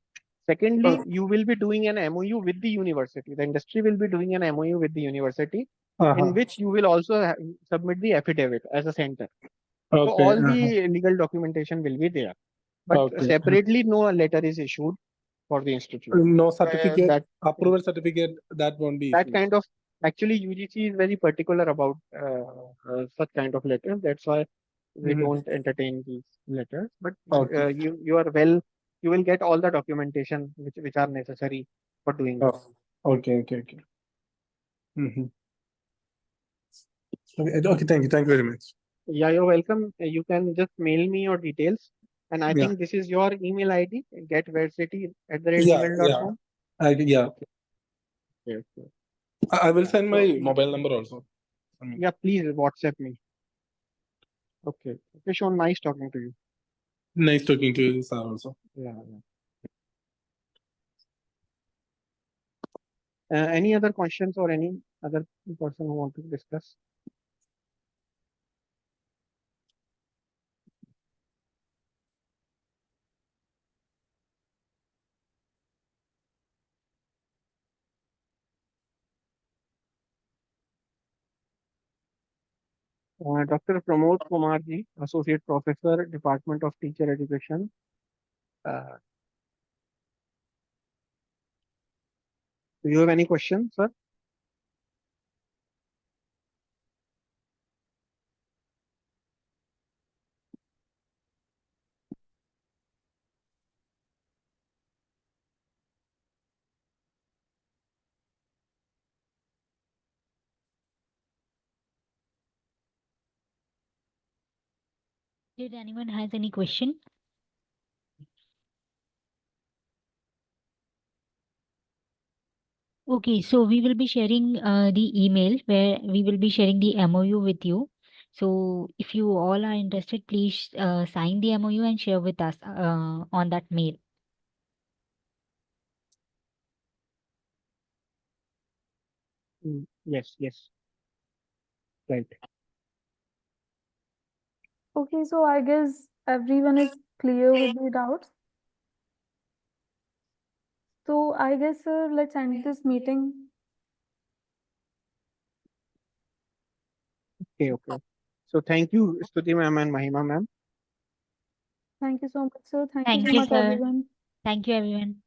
Secondly, you will be doing an MOU with the university. The industry will be doing an MOU with the university in Uh-huh. which you will also submit the affidavit as a center. So Okay. all Uh-huh. the legal documentation will be there. But Okay. separately, no letter is issued for the institute. No certificate, That approval certificate, that won't be that issued. kind of actually UGC is very particular about such kind of letters. That's why we Mhm. don't entertain these letters. But Okay. you are well, you will get all the documentation which are necessary for doing this. Oh. Okay. Okay. Okay. Mhm. Okay. Okay. Thank you very much. Yeah, you're welcome. You can just mail me your details. And I Yeah. think this is your email ID, Yeah. Yeah. getversity@gmail.com. Yeah. Okay. Yes, yes. I will Yeah. send my So mobile number also. I mean, yeah, please WhatsApp me. Okay. Okay, Sean, nice talking to you. nice talking to you, sir, also. Yeah. Any other questions or any other person who want to discuss? Dr. Pramod Kumar ji, Associate Professor, Department of Teacher Education. Do you have any question, sir? Did anyone has any question? Okay, so we will be sharing the email where we will be sharing the MOU with you. So if you all are interested, please sign the MOU and share with us on that mail. Yes, yes. Right. Okay, so I guess everyone is clear with the doubts. So I guess, sir, let's end this meeting. Okay, okay. So thank you, Stuti ma'am and Mahima ma'am. Thank you so much, sir. Thank you Thank so you, much, sir. everyone. Thank you, everyone.